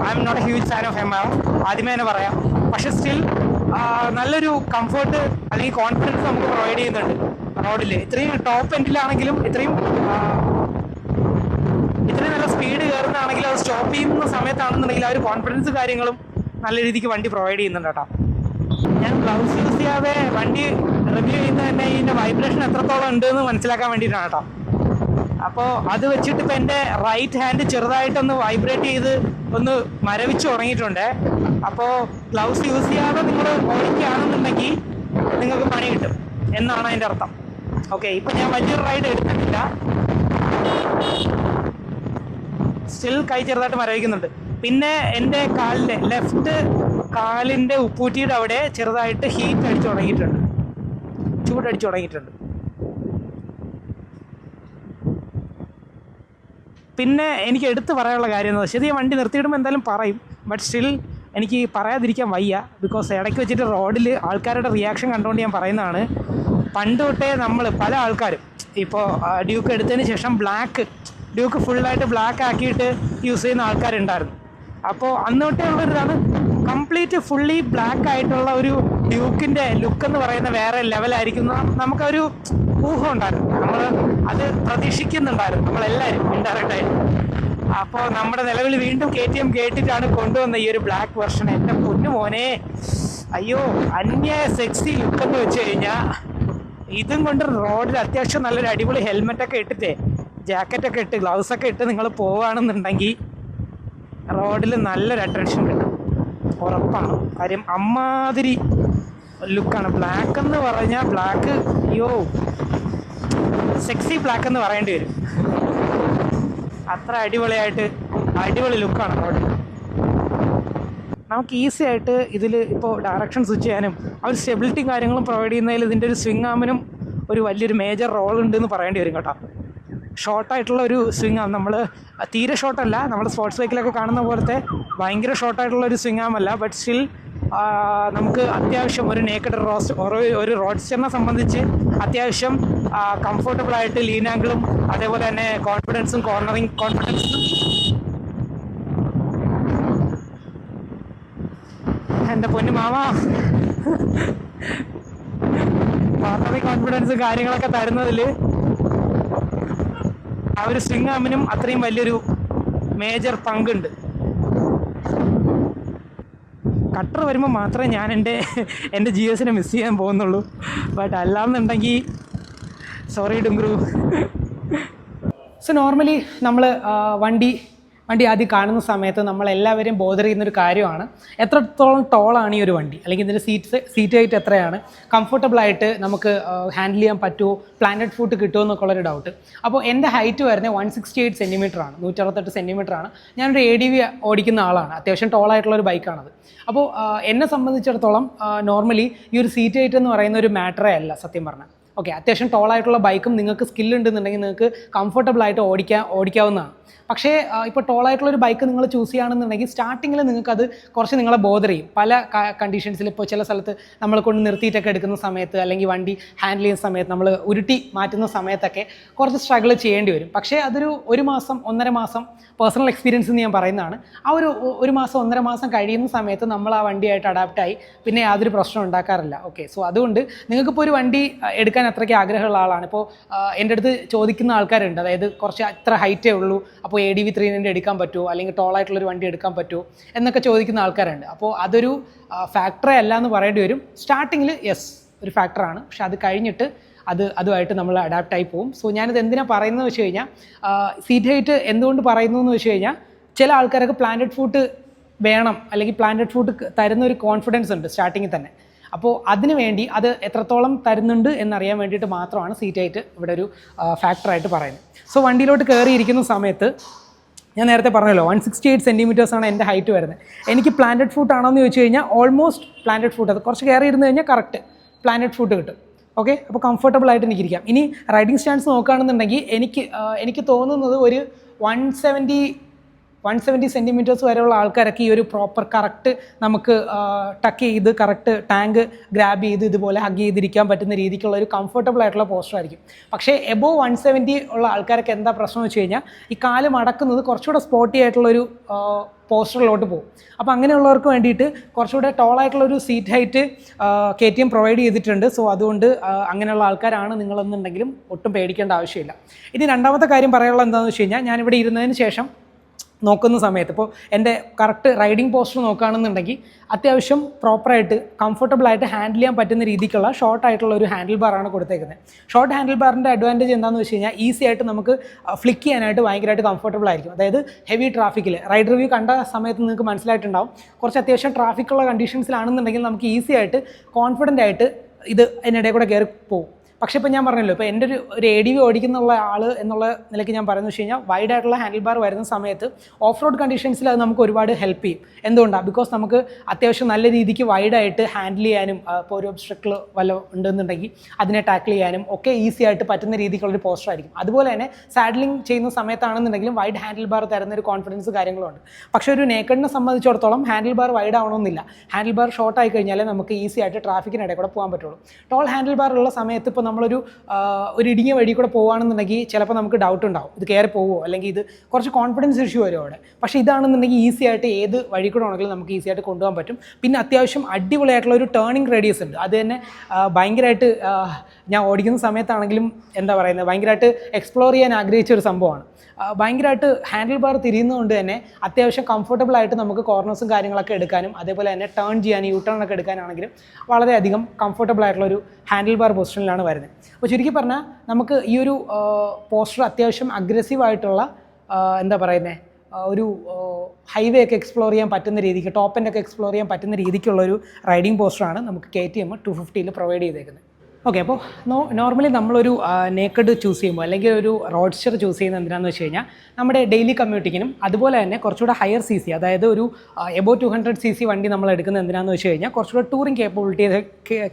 Speaker 1: I am not a huge fan of MRF, ആദ്യമേ തന്നെ പറയാം. പക്ഷെ സ്റ്റിൽ നല്ലൊരു കംഫർട്ട് അല്ലെങ്കിൽ കോൺഫിഡൻസ് നമുക്ക് പ്രൊവൈഡ് ചെയ്യുന്നുണ്ട് റോഡിൽ. ഇത്രയും ടോപ്പ് എൻഡിലാണെങ്കിലും ഇത്രയും നല്ല സ്പീഡ് കയറുന്നതാണെങ്കിലും അത് സ്റ്റോപ്പ് ചെയ്യുന്ന സമയത്താണെന്നുണ്ടെങ്കിൽ ആ ഒരു കോൺഫിഡൻസ് കാര്യങ്ങളും നല്ല രീതിക്ക് വണ്ടി പ്രൊവൈഡ് ചെയ്യുന്നുണ്ട് കേട്ടോ. ഞാൻ ഗ്ലൗസ് യൂസ് ചെയ്യാതെ വണ്ടി റിവ്യൂ ചെയ്യുന്നത് തന്നെ ഇതിൻ്റെ വൈബ്രേഷൻ എത്രത്തോളം ഉണ്ട് എന്ന് മനസ്സിലാക്കാൻ വേണ്ടിയിട്ടാണ് കേട്ടോ. അപ്പോൾ അത് വെച്ചിട്ട് ഇപ്പം എൻ്റെ റൈറ്റ് ഹാൻഡ് ചെറുതായിട്ടൊന്ന് വൈബ്രേറ്റ് ചെയ്ത് ഒന്ന് മരവിച്ച് തുടങ്ങിയിട്ടുണ്ട്. അപ്പോൾ ഗ്ലൗസ് യൂസ് ചെയ്യാതെ നിങ്ങൾ ഓടിക്കുകയാണെന്നുണ്ടെങ്കിൽ നിങ്ങൾക്ക് പണി കിട്ടും എന്നാണ് അതിൻ്റെ അർത്ഥം. ഓക്കെ, ഇപ്പം ഞാൻ വലിയൊരു റൈഡ് എടുത്തിട്ടില്ല, സ്റ്റിൽ കൈ ചെറുതായിട്ട് മരവിക്കുന്നുണ്ട്. പിന്നെ എൻ്റെ കാലിൻ്റെ ലെഫ്റ്റ് കാലിൻ്റെ ഉപ്പൂറ്റിയുടെ അവിടെ ചെറുതായിട്ട് ഹീറ്റ് അടിച്ചു തുടങ്ങിയിട്ടുണ്ട്, ചൂടടിച്ചു തുടങ്ങിയിട്ടുണ്ട്. പിന്നെ എനിക്ക് എടുത്ത് പറയാനുള്ള കാര്യം എന്ന് വെച്ചാൽ, ഈ വണ്ടി നിർത്തിയിടുമ്പോൾ എന്തായാലും പറയും, ബട്ട് സ്റ്റിൽ എനിക്ക് പറയാതിരിക്കാൻ വയ്യ. ബിക്കോസ് ഇടയ്ക്ക് വെച്ചിട്ട് റോഡിൽ ആൾക്കാരുടെ റിയാക്ഷൻ കണ്ടുകൊണ്ട് ഞാൻ പറയുന്നതാണ്. പണ്ട് തൊട്ടേ നമ്മൾ പല ആൾക്കാരും ഇപ്പോൾ ഡ്യൂക്ക് എടുത്തതിന് ശേഷം ഡ്യൂക്ക് ഫുള്ളായിട്ട് ബ്ലാക്ക് ആക്കിയിട്ട് യൂസ് ചെയ്യുന്ന ആൾക്കാരുണ്ടായിരുന്നു. അപ്പോൾ അന്ന് തൊട്ടേ ഉള്ളൊരിതാണ്, കംപ്ലീറ്റ് ഫുള്ളി ബ്ലാക്ക് ആയിട്ടുള്ള ഒരു ഡ്യൂക്കിൻ്റെ ലുക്ക് എന്ന് പറയുന്ന വേറെ ലെവലായിരിക്കും. നമുക്കൊരു ഊഹം ഉണ്ടായിരുന്നു, നമ്മൾ അത് പ്രതീക്ഷിക്കുന്നുണ്ടായിരുന്നു നമ്മളെല്ലാവരും ഇൻഡയറക്റ്റായിട്ട്. അപ്പോൾ നമ്മുടെ നിലവിൽ വീണ്ടും KTM കേട്ടിട്ടാണ് കൊണ്ടുവന്ന ഈ ഒരു ബ്ലാക്ക് വെർഷൻ. എൻ്റെ പൊന്നു മോനെ, അയ്യോ അന്യ സെക്സി ലുക്കെന്ന് വെച്ച് കഴിഞ്ഞാൽ ഇതും കൊണ്ട് റോഡിൽ അത്യാവശ്യം നല്ലൊരു അടിപൊളി ഹെൽമെറ്റൊക്കെ ഇട്ടിട്ടേ, ജാക്കറ്റൊക്കെ ഇട്ട് ഗ്ലൗസൊക്കെ ഇട്ട് നിങ്ങൾ പോവുകയാണെന്നുണ്ടെങ്കിൽ റോഡിൽ നല്ലൊരു അട്രാക്ഷൻ കിട്ടും, ഉറപ്പാണ്. കാര്യം അമ്മാതിരി ലുക്കാണ്. ബ്ലാക്ക് എന്ന് പറഞ്ഞാൽ ബ്ലാക്ക്, അയ്യോ സെക്സി ബ്ലാക്ക് എന്ന് പറയേണ്ടി വരും. അത്ര അടിപൊളി ലുക്കാണ് റോഡിൽ. നമുക്ക് ഈസി ആയിട്ട് ഇതിൽ ഇപ്പോൾ ഡയറക്ഷൻ സ്വിച്ച് ചെയ്യാനും ആ ഒരു സ്റ്റെബിലിറ്റിയും കാര്യങ്ങളും പ്രൊവൈഡ് ചെയ്യുന്നതിൽ ഇതിൻ്റെ ഒരു സ്വിംഗ് ആമിനും ഒരു വലിയൊരു മേജർ റോൾ ഉണ്ടെന്ന് പറയേണ്ടി വരും കേട്ടോ. ഷോർട്ടായിട്ടുള്ള ഒരു സ്വിംഗ് ആം, നമ്മൾ തീരെ ഷോർട്ടല്ല, നമ്മൾ സ്പോർട്സ് ബൈക്കിലൊക്കെ കാണുന്ന പോലത്തെ ഭയങ്കര ഷോർട്ടായിട്ടുള്ള ഒരു സ്വിംഗ് ആമല്ല, ബട്ട് സ്റ്റിൽ നമുക്ക് അത്യാവശ്യം ഒരു നേക്കഡ് ഒരു റോഡ്സ്റ്ററിനെ സംബന്ധിച്ച് അത്യാവശ്യം കംഫർട്ടബിളായിട്ട് ലീൻ ആംഗിളും അതേപോലെ തന്നെ കോൺഫിഡൻസും കോൺഫിഡൻസും എൻ്റെ പൊന്നു മാമ കോൺഫിഡൻസും കാര്യങ്ങളൊക്കെ തരുന്നതിൽ ആ ഒരു സ്വിംഗ് ആമിനും അത്രയും വലിയൊരു മേജർ പങ്കുണ്ട്. കട്ടർ വരുമ്പോൾ മാത്രമേ ഞാൻ എൻ്റെ GSനെ മിസ് ചെയ്യാൻ പോകുന്നുള്ളൂ. ബട്ട് അല്ലാന്നുണ്ടെങ്കിൽ സോറി ഡുങ്ക്രു. സോ നോർമലി നമ്മൾ വണ്ടി ആദ്യം കാണുന്ന സമയത്ത് നമ്മളെല്ലാവരെയും ബോധർ ചെയ്യുന്നൊരു കാര്യമാണ് എത്രത്തോളം ടോളാണ് ഈ ഒരു വണ്ടി, അല്ലെങ്കിൽ ഇതിൻ്റെ സീറ്റ് ഹൈറ്റ് എത്രയാണ്, കംഫർട്ടബിളായിട്ട് നമുക്ക് ഹാൻഡിൽ ചെയ്യാൻ പറ്റുമോ, പ്ലാന്റഡ് ഫുഡ് കിട്ടുമോ എന്നൊക്കെയുള്ളൊരു ഡൗട്ട്. അപ്പോൾ എൻ്റെ ഹൈറ്റ് വരുന്നത് 168 സെൻറ്റിമീറ്ററാണ്, 168 സെൻറ്റിമീറ്ററാണ്. ഞാനൊരു ADV ഓടിക്കുന്ന ആളാണ്, അത്യാവശ്യം ടോളായിട്ടുള്ളൊരു ബൈക്കാണത്. അപ്പോൾ എന്നെ സംബന്ധിച്ചിടത്തോളം നോർമലി ഈ ഒരു സീറ്റ് ഹൈറ്റ് എന്ന് പറയുന്ന ഒരു മാറ്ററേ അല്ല സത്യം പറഞ്ഞാൽ. ഓക്കെ, അത്യാവശ്യം ടോളായിട്ടുള്ള ബൈക്കും നിങ്ങൾക്ക് സ്കില്ലുണ്ടെന്നുണ്ടെങ്കിൽ നിങ്ങൾക്ക് കംഫർട്ടബിളായിട്ട് ഓടിക്കാവുന്നതാണ്. പക്ഷേ ഇപ്പോൾ ടോളായിട്ടുള്ളൊരു ബൈക്ക് നിങ്ങൾ ചൂസ് ചെയ്യുകയാണെന്നുണ്ടെങ്കിൽ സ്റ്റാർട്ടിങ്ങിൽ നിങ്ങൾക്കത് കുറച്ച് നിങ്ങളെ ബോധർ ചെയ്യും. പല കണ്ടീഷൻസിൽ ഇപ്പോൾ ചില സ്ഥലത്ത് നമ്മൾ കൊണ്ട് നിർത്തിയിട്ടൊക്കെ എടുക്കുന്ന സമയത്ത്, അല്ലെങ്കിൽ വണ്ടി ഹാൻഡിൽ ചെയ്യുന്ന സമയത്ത്, നമ്മൾ ഉരുട്ടി മാറ്റുന്ന സമയത്തൊക്കെ കുറച്ച് സ്ട്രഗിൾ ചെയ്യേണ്ടി വരും. പക്ഷേ അതൊരു 1 മാസം 1.5 മാസം പേഴ്സണൽ എക്സ്പീരിയൻസ് എന്ന് ഞാൻ പറയുന്നതാണ്. ആ ഒരു മാസം 1.5 മാസം കഴിയുന്ന സമയത്ത് നമ്മൾ ആ വണ്ടിയായിട്ട് അഡാപ്റ്റായി പിന്നെ യാതൊരു പ്രശ്നം ഉണ്ടാക്കാറില്ല. ഓക്കെ, സോ അതുകൊണ്ട് നിങ്ങൾക്കിപ്പോൾ ഒരു വണ്ടി എടുക്കാൻ അത്രയ്ക്ക് ആഗ്രഹമുള്ള ആളാണ്. ഇപ്പോൾ എൻ്റെ അടുത്ത് ചോദിക്കുന്ന ആൾക്കാരുണ്ട്, അതായത് കുറച്ച് അത്ര ഹൈറ്റേ ഉള്ളൂ, അപ്പോൾ ADV 390 എടുക്കാൻ പറ്റുമോ, അല്ലെങ്കിൽ ടോളായിട്ടുള്ളൊരു വണ്ടി എടുക്കാൻ പറ്റുമോ എന്നൊക്കെ ചോദിക്കുന്ന ആൾക്കാരുണ്ട്. അപ്പോൾ അതൊരു ഫാക്ടറേ അല്ല എന്ന് പറയേണ്ടി വരും. സ്റ്റാർട്ടിങ്ങിൽ യെസ് ഒരു ഫാക്ടറാണ്, പക്ഷെ അത് കഴിഞ്ഞിട്ട് അതുമായിട്ട് നമ്മൾ അഡാപ്റ്റായി പോകും. സോ ഞാനിത് എന്തിനാണ് പറയുന്നത് വെച്ച് കഴിഞ്ഞാൽ, സീറ്റ് ഹൈറ്റ് എന്തുകൊണ്ട് പറയുന്നു എന്ന് വെച്ച് കഴിഞ്ഞാൽ, ചില ആൾക്കാരൊക്കെ പ്ലാന്റഡ് ഫുഡ് വേണം, അല്ലെങ്കിൽ പ്ലാന്റഡ് ഫുഡ് തരുന്ന ഒരു കോൺഫിഡൻസ് ഉണ്ട് സ്റ്റാർട്ടിങ്ങിൽ തന്നെ. അപ്പോൾ അതിന് വേണ്ടി അത് എത്രത്തോളം തരുന്നുണ്ട് എന്നറിയാൻ വേണ്ടിയിട്ട് മാത്രമാണ് സീറ്റ് ഹൈറ്റ് ഇവിടെ ഒരു ഫാക്ടറായിട്ട് പറയുന്നത്. സോ വണ്ടിയിലോട്ട് കയറിയിരിക്കുന്ന സമയത്ത് ഞാൻ നേരത്തെ പറഞ്ഞല്ലോ 168 സെൻറ്റിമീറ്റേഴ്സാണ് എൻ്റെ ഹൈറ്റ് വരുന്നത്. എനിക്ക് പ്ലാന്റഡ് ഫുഡ് ആണോ എന്ന് ചോദിച്ചു കഴിഞ്ഞാൽ ഓൾമോസ്റ്റ് പ്ലാന്റഡ് ഫുഡ്, അത് കുറച്ച് കയറി ഇരുന്ന് കഴിഞ്ഞാൽ കറക്റ്റ് പ്ലാന്റഡ് ഫുഡ് കിട്ടും. ഓക്കെ, അപ്പോൾ കംഫർട്ടബിൾ ആയിട്ട് എനിക്കിരിക്കാം. ഇനി റൈഡിങ് സ്റ്റാൻസ് നോക്കുകയാണെന്നുണ്ടെങ്കിൽ എനിക്ക് തോന്നുന്നത് ഒരു 170 170 സെൻറ്റിമീറ്റേഴ്സ് വരെയുള്ള ആൾക്കാരൊക്കെ ഈ ഒരു പ്രോപ്പർ കറക്റ്റ് നമുക്ക് ടക്ക് ചെയ്ത് കറക്റ്റ് ടാങ്ക് ഗ്രാബ് ചെയ്ത് ഇതുപോലെ ഹഗ് ചെയ്തിരിക്കാൻ പറ്റുന്ന രീതിക്കുള്ള ഒരു കംഫർട്ടബിൾ ആയിട്ടുള്ള പോസ്റ്റർ ആയിരിക്കും. പക്ഷേ എബോവ് 170 ഉള്ള ആൾക്കാരൊക്കെ എന്താ പ്രശ്നം എന്ന് വെച്ച് കഴിഞ്ഞാൽ ഈ കാല് മടക്കുന്നത് കുറച്ചുകൂടെ സ്പോട്ടി ആയിട്ടുള്ളൊരു പോസ്റ്ററിലോട്ട് പോകും. അപ്പോൾ അങ്ങനെയുള്ളവർക്ക് വേണ്ടിയിട്ട് കുറച്ചുകൂടെ ടോളായിട്ടുള്ളൊരു സീറ്റ് ഹൈറ്റ് KTM പ്രൊവൈഡ് ചെയ്തിട്ടുണ്ട്. സോ അതുകൊണ്ട് അങ്ങനെയുള്ള ആൾക്കാരാണ് നിങ്ങളെന്നുണ്ടെങ്കിലും ഒട്ടും പേടിക്കേണ്ട ആവശ്യമില്ല. ഇനി രണ്ടാമത്തെ കാര്യം പറയാനുള്ളത് എന്താണെന്ന് വെച്ച് കഴിഞ്ഞാൽ ഞാനിവിടെ ഇരുന്നതിന് ശേഷം നോക്കുന്ന സമയത്ത് ഇപ്പോൾ എൻ്റെ കറക്റ്റ് റൈഡിങ് പോസ്റ്റർ നോക്കുകയാണെന്നുണ്ടെങ്കിൽ അത്യാവശ്യം പ്രോപ്പറായിട്ട് കംഫർട്ടബിളായിട്ട് ഹാൻഡിൽ ചെയ്യാൻ പറ്റുന്ന രീതിക്കുള്ള ഷോർട്ട് ആയിട്ടുള്ള ഒരു ഹാൻഡിൽ ബാറാണ് കൊടുത്തേക്കുന്നത്. ഷോർട്ട് ഹാൻഡിൽ ബാറിൻ്റെ അഡ്വാൻറ്റേജ് എന്താണെന്ന് വെച്ച് കഴിഞ്ഞാൽ ഈസി ആയിട്ട് നമുക്ക് ഫ്ലിക്ക് ചെയ്യാനായിട്ട് ഭയങ്കരമായിട്ട് കംഫർട്ടബിൾ ആയിരിക്കും. അതായത് ഹെവി ട്രാഫിക്കിൽ റൈഡ് റിവ്യൂ കണ്ട സമയത്ത് നിങ്ങൾക്ക് മനസ്സിലായിട്ടുണ്ടാവും, കുറച്ച് അത്യാവശ്യം ട്രാഫിക്കുള്ള കണ്ടീഷൻസിലാണെന്നുണ്ടെങ്കിൽ നമുക്ക് ഈസി ആയിട്ട് കോൺഫിഡൻ്റ് ആയിട്ട് ഇത് അതിനിടയിൽ കൂടെ കയറി പോകും. പക്ഷേ ഇപ്പോൾ ഞാൻ പറഞ്ഞല്ലോ, ഇപ്പോൾ എൻ്റെ ഒരു ADV ഓടിക്കുന്നുള്ള ആൾ എന്നുള്ള നിലയ്ക്ക് ഞാൻ പറയുന്നത് വെച്ച് കഴിഞ്ഞാൽ വൈഡ് ആയിട്ടുള്ള ഹാൻഡിൽ ബാർ വരുന്ന സമയത്ത് ഓഫ് റോഡ് കണ്ടീഷൻസിൽ അത് നമുക്ക് ഒരുപാട് ഹെൽപ്പ് ചെയ്യും. എന്തുകൊണ്ടാണ്? ബിക്കോസ് നമുക്ക് അത്യാവശ്യം നല്ല രീതിക്ക് വൈഡായിട്ട് ഹാൻഡിൽ ചെയ്യാനും ഇപ്പോൾ ഒരു ഒബ്സ്ട്രക്കിൾ വല്ല ഉണ്ടെന്നുണ്ടെങ്കിൽ അതിനെ ടാക്കിൾ ചെയ്യാനും ഒക്കെ ഈസി ആയിട്ട് പറ്റുന്ന രീതിക്കുള്ളൊരു പോസ്റ്റർ ആയിരിക്കും. അതുപോലെ തന്നെ സാഡ്ലിംഗ് ചെയ്യുന്ന സമയത്താണെന്നുണ്ടെങ്കിലും വൈഡ് ഹാൻഡിൽ ബാർ തരുന്നൊരു കോൺഫിഡൻസ് കാര്യങ്ങളുണ്ട്. പക്ഷേ ഒരു നേക്കഡിനെ സംബന്ധിച്ചിടത്തോളം ഹാൻഡിൽ ബാർ വൈഡ് ആവണമെന്നില്ല. ഹാൻഡിൽ ബാർ ഷോർട്ട് ആയി കഴിഞ്ഞാൽ നമുക്ക് ഈസി ആയിട്ട് ട്രാഫിക്കിനിടയിൽ കൂടെ പോകാൻ പറ്റുള്ളൂ. ടോൾ ഹാൻഡിൽ ബാർ ഉള്ള സമയത്ത് ഇപ്പോൾ നമ്മളൊരു ഇടുങ്ങിയ വഴി കൂടെ പോകുകയാണെന്നുണ്ടെങ്കിൽ ചിലപ്പോൾ നമുക്ക് ഡൗട്ട് ഉണ്ടാവും, ഇത് കയറി പോവുമോ, അല്ലെങ്കിൽ ഇത് കുറച്ച് കോൺഫിഡൻസ് ഇഷ്യൂ വരും അവിടെ. പക്ഷേ ഇതാണെന്നുണ്ടെങ്കിൽ ഈസി ആയിട്ട് ഏത് വഴി കൂടെ ആണെങ്കിലും നമുക്ക് ഈസി ആയിട്ട് കൊണ്ടുപോകാൻ പറ്റും. പിന്നെ അത്യാവശ്യം അടിപൊളിയായിട്ടുള്ള ഒരു ടേണിംഗ് റേഡിയസ് ഉണ്ട്. അത് തന്നെ ഭയങ്കരമായിട്ട് ഞാൻ ഓടിക്കുന്ന സമയത്താണെങ്കിലും എന്താ പറയുന്നത്, ഭയങ്കരമായിട്ട് എക്സ്പ്ലോർ ചെയ്യാൻ ആഗ്രഹിച്ച ഒരു സംഭവമാണ്. ഭയങ്കരമായിട്ട് ഹാൻഡിൽ ബാർ തിരിയുന്നതുകൊണ്ട് തന്നെ അത്യാവശ്യം കംഫർട്ടബിളായിട്ട് നമുക്ക് കോർണേഴ്സും കാര്യങ്ങളൊക്കെ എടുക്കാനും അതേപോലെ തന്നെ ടേൺ ചെയ്യാനും യൂ ടേൺ ഒക്കെ എടുക്കാനാണെങ്കിലും വളരെയധികം കംഫർട്ടബിൾ ആയിട്ടുള്ളൊരു ഹാൻഡിൽ ബാർ പൊസിഷനിലാണ് വരുന്നത്. അപ്പോൾ ചുരുക്കി പറഞ്ഞാൽ നമുക്ക് ഈ ഒരു പോസ്റ്റർ അത്യാവശ്യം അഗ്രസീവായിട്ടുള്ള എന്താ പറയുന്നത് ഒരു ഹൈവേ ഒക്കെ എക്സ്പ്ലോർ ചെയ്യാൻ പറ്റുന്ന രീതിക്ക്, ടോപ്പ് എൻഡ് ഒക്കെ എക്സ്പ്ലോർ ചെയ്യാൻ പറ്റുന്ന രീതിക്കുള്ളൊരു റൈഡിംഗ് പോസ്റ്ററാണ് നമുക്ക് KTM 250 പ്രൊവൈഡ് ചെയ്തേക്കുന്നത്. ഓക്കെ, അപ്പോൾ നോർമലി നമ്മളൊരു നേക്കഡ് ചൂസ് ചെയ്യുമ്പോൾ അല്ലെങ്കിൽ ഒരു റോഡ്സ്റ്റർ ചൂസ് ചെയ്യുന്നത് എന്തിനാണെന്ന് വെച്ച് കഴിഞ്ഞാൽ നമ്മുടെ ഡെയിലി കമ്മ്യൂട്ടിങ്ങിനും അതുപോലെ തന്നെ കുറച്ചുകൂടെ ഹയർ CC, അതായത് ഒരു എബോ 200 cc വണ്ടി നമ്മൾ എടുക്കുന്നത് എന്തിനാണെന്ന് വെച്ച് കഴിഞ്ഞാൽ കുറച്ചുകൂടെ ടൂറിങ്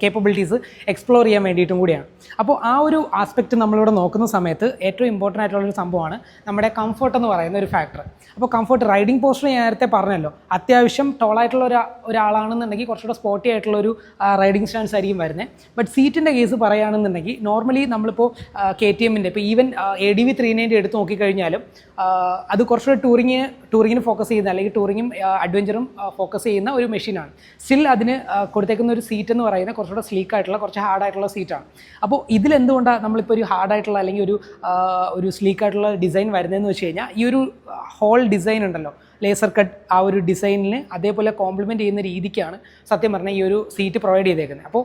Speaker 1: കേപ്പബിലിറ്റീസ് എക്സ്പ്ലോർ ചെയ്യാൻ വേണ്ടിയിട്ടും കൂടിയാണ്. അപ്പോൾ ആ ഒരു ആസ്പെക്റ്റ് നമ്മളിവിടെ നോക്കുന്ന സമയത്ത് ഏറ്റവും ഇമ്പോർട്ടൻ്റ് ആയിട്ടുള്ളൊരു സംഭവമാണ് നമ്മുടെ കംഫർട്ട് എന്ന് പറയുന്ന ഒരു ഫാക്ടർ. അപ്പോൾ കംഫർട്ട് റൈഡിംഗ് പോസ്റ്റർ ഞാൻ നേരത്തെ പറഞ്ഞല്ലോ, അത്യാവശ്യം ടോളായിട്ടുള്ള ഒരാളാണെന്നുണ്ടെങ്കിൽ കുറച്ചുകൂടെ സ്പോട്ടി ആയിട്ടുള്ളൊരു റൈഡിംഗ് സ്റ്റാൻസ് ആയിരിക്കും വരുന്നത്. ബട്ട് സീറ്റിൻ്റെ കേസ് പറയുകയാണെന്നുണ്ടെങ്കിൽ നോർമലി നമ്മളിപ്പോൾ KTMൻ്റെ ഇപ്പോൾ ഈവൻ ADV 390 എടുത്ത് നോക്കിക്കഴിഞ്ഞാലും അത് കുറച്ചുകൂടെ ടൂറിങ്ങിന് ഫോക്കസ് ചെയ്യുന്ന അല്ലെങ്കിൽ ടൂറിങ്ങും അഡ്വഞ്ചറും ഫോക്കസ് ചെയ്യുന്ന ഒരു മെഷീനാണ്. സ്റ്റിൽ അതിന് കൊടുത്തേക്കുന്ന ഒരു സീറ്റ് എന്ന് പറയുന്നത് കുറച്ചുകൂടെ സ്ലീക്ക് ആയിട്ടുള്ള കുറച്ച് ഹാർഡായിട്ടുള്ള സീറ്റാണ്. അപ്പോൾ ഇതിലെന്തുകൊണ്ടാണ് നമ്മളിപ്പോൾ ഒരു ഹാർഡായിട്ടുള്ള അല്ലെങ്കിൽ ഒരു സ്ലീക്ക് ആയിട്ടുള്ള ഡിസൈൻ വരുന്നതെന്ന് വെച്ച് കഴിഞ്ഞാൽ ഈ ഒരു ഹോൾ ഡിസൈൻ ഉണ്ടല്ലോ, ലേസർ കട്ട് ആ ഒരു ഡിസൈനിന് അതേപോലെ കോംപ്ലിമെൻറ്റ് ചെയ്യുന്ന രീതിക്കാണ് സത്യം പറഞ്ഞാൽ ഈ ഒരു സീറ്റ് പ്രൊവൈഡ് ചെയ്തേക്കുന്നത്. അപ്പോൾ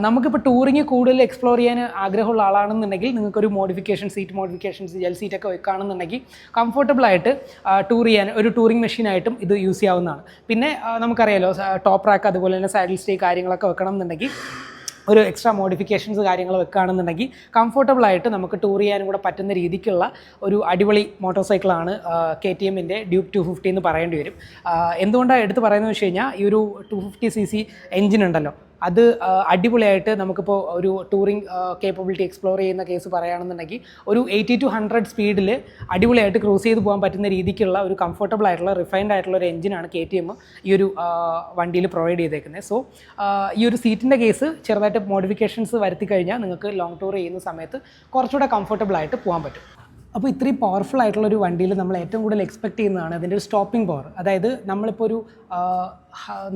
Speaker 1: നമുക്കിപ്പോൾ ടൂറിങ് കൂടുതൽ എക്സ്പ്ലോർ ചെയ്യാൻ ആഗ്രഹമുള്ള ആളാണെന്നുണ്ടെങ്കിൽ നിങ്ങൾക്കൊരു സീറ്റ് മോഡിഫിക്കേഷൻസ് ജെൽ സീറ്റൊക്കെ വെക്കുകയാണെന്നുണ്ടെങ്കിൽ കംഫർട്ടബിളായിട്ട് ടൂർ ചെയ്യാൻ ഒരു ടൂറിംഗ് മെഷീനായിട്ടും ഇത് യൂസ് ചെയ്യാവുന്നതാണ്. പിന്നെ നമുക്കറിയാലോ ടോപ്പ് റാക്ക് അതുപോലെ തന്നെ സാഡിൽ സ്റ്റേ കാര്യങ്ങളൊക്കെ വെക്കണം എന്നുണ്ടെങ്കിൽ ഒരു എക്സ്ട്രാ മോഡിഫിക്കേഷൻസ് കാര്യങ്ങൾ വെക്കുകയാണെന്നുണ്ടെങ്കിൽ കംഫർട്ടബിളായിട്ട് നമുക്ക് ടൂർ ചെയ്യാനും കൂടെ പറ്റുന്ന രീതിക്കുള്ള ഒരു അടിപൊളി മോട്ടോർ സൈക്കിളാണ് KTMൻ്റെ ഡ്യൂക്ക് 250 എന്ന് പറയേണ്ടി വരും. എന്തുകൊണ്ടാണ് എടുത്ത് പറയുന്നത് വെച്ച് കഴിഞ്ഞാൽ ഈ ഒരു 250 cc എഞ്ചിൻ ഉണ്ടല്ലോ, അത് അടിപൊളിയായിട്ട് നമുക്കിപ്പോൾ ഒരു ടൂറിംഗ് കേപ്പബിലിറ്റി എക്സ്പ്ലോർ ചെയ്യുന്ന കേസ് പറയുകയാണെന്നുണ്ടെങ്കിൽ ഒരു 80 to 100 സ്പീഡിൽ അടിപൊളിയായിട്ട് ക്രോസ് ചെയ്ത് പോകാൻ പറ്റുന്ന രീതിക്കുള്ള ഒരു കംഫർട്ടബിൾ ആയിട്ടുള്ള റിഫൈൻഡ് ആയിട്ടുള്ള ഒരു എഞ്ചിനാണ് KTM ഈ ഒരു വണ്ടിയിൽ പ്രൊവൈഡ് ചെയ്തേക്കുന്നത്. സോ ഈ ഒരു സീറ്റിൻ്റെ കേസ് ചെറുതായിട്ട് മോഡിഫിക്കേഷൻസ് വരുത്തി കഴിഞ്ഞാൽ നിങ്ങൾക്ക് ലോങ് ടൂർ ചെയ്യുന്ന സമയത്ത് കുറച്ചുകൂടെ കംഫർട്ടബിൾ ആയിട്ട് പോകാൻ പറ്റും. അപ്പോൾ ഇത്രയും പവർഫുൾ ആയിട്ടുള്ളൊരു വണ്ടിയിൽ നമ്മൾ ഏറ്റവും കൂടുതൽ എക്സ്പെക്ട് ചെയ്യുന്നതാണ് അതിൻ്റെ ഒരു സ്റ്റോപ്പിംഗ് പവർ. അതായത് നമ്മളിപ്പോൾ ഒരു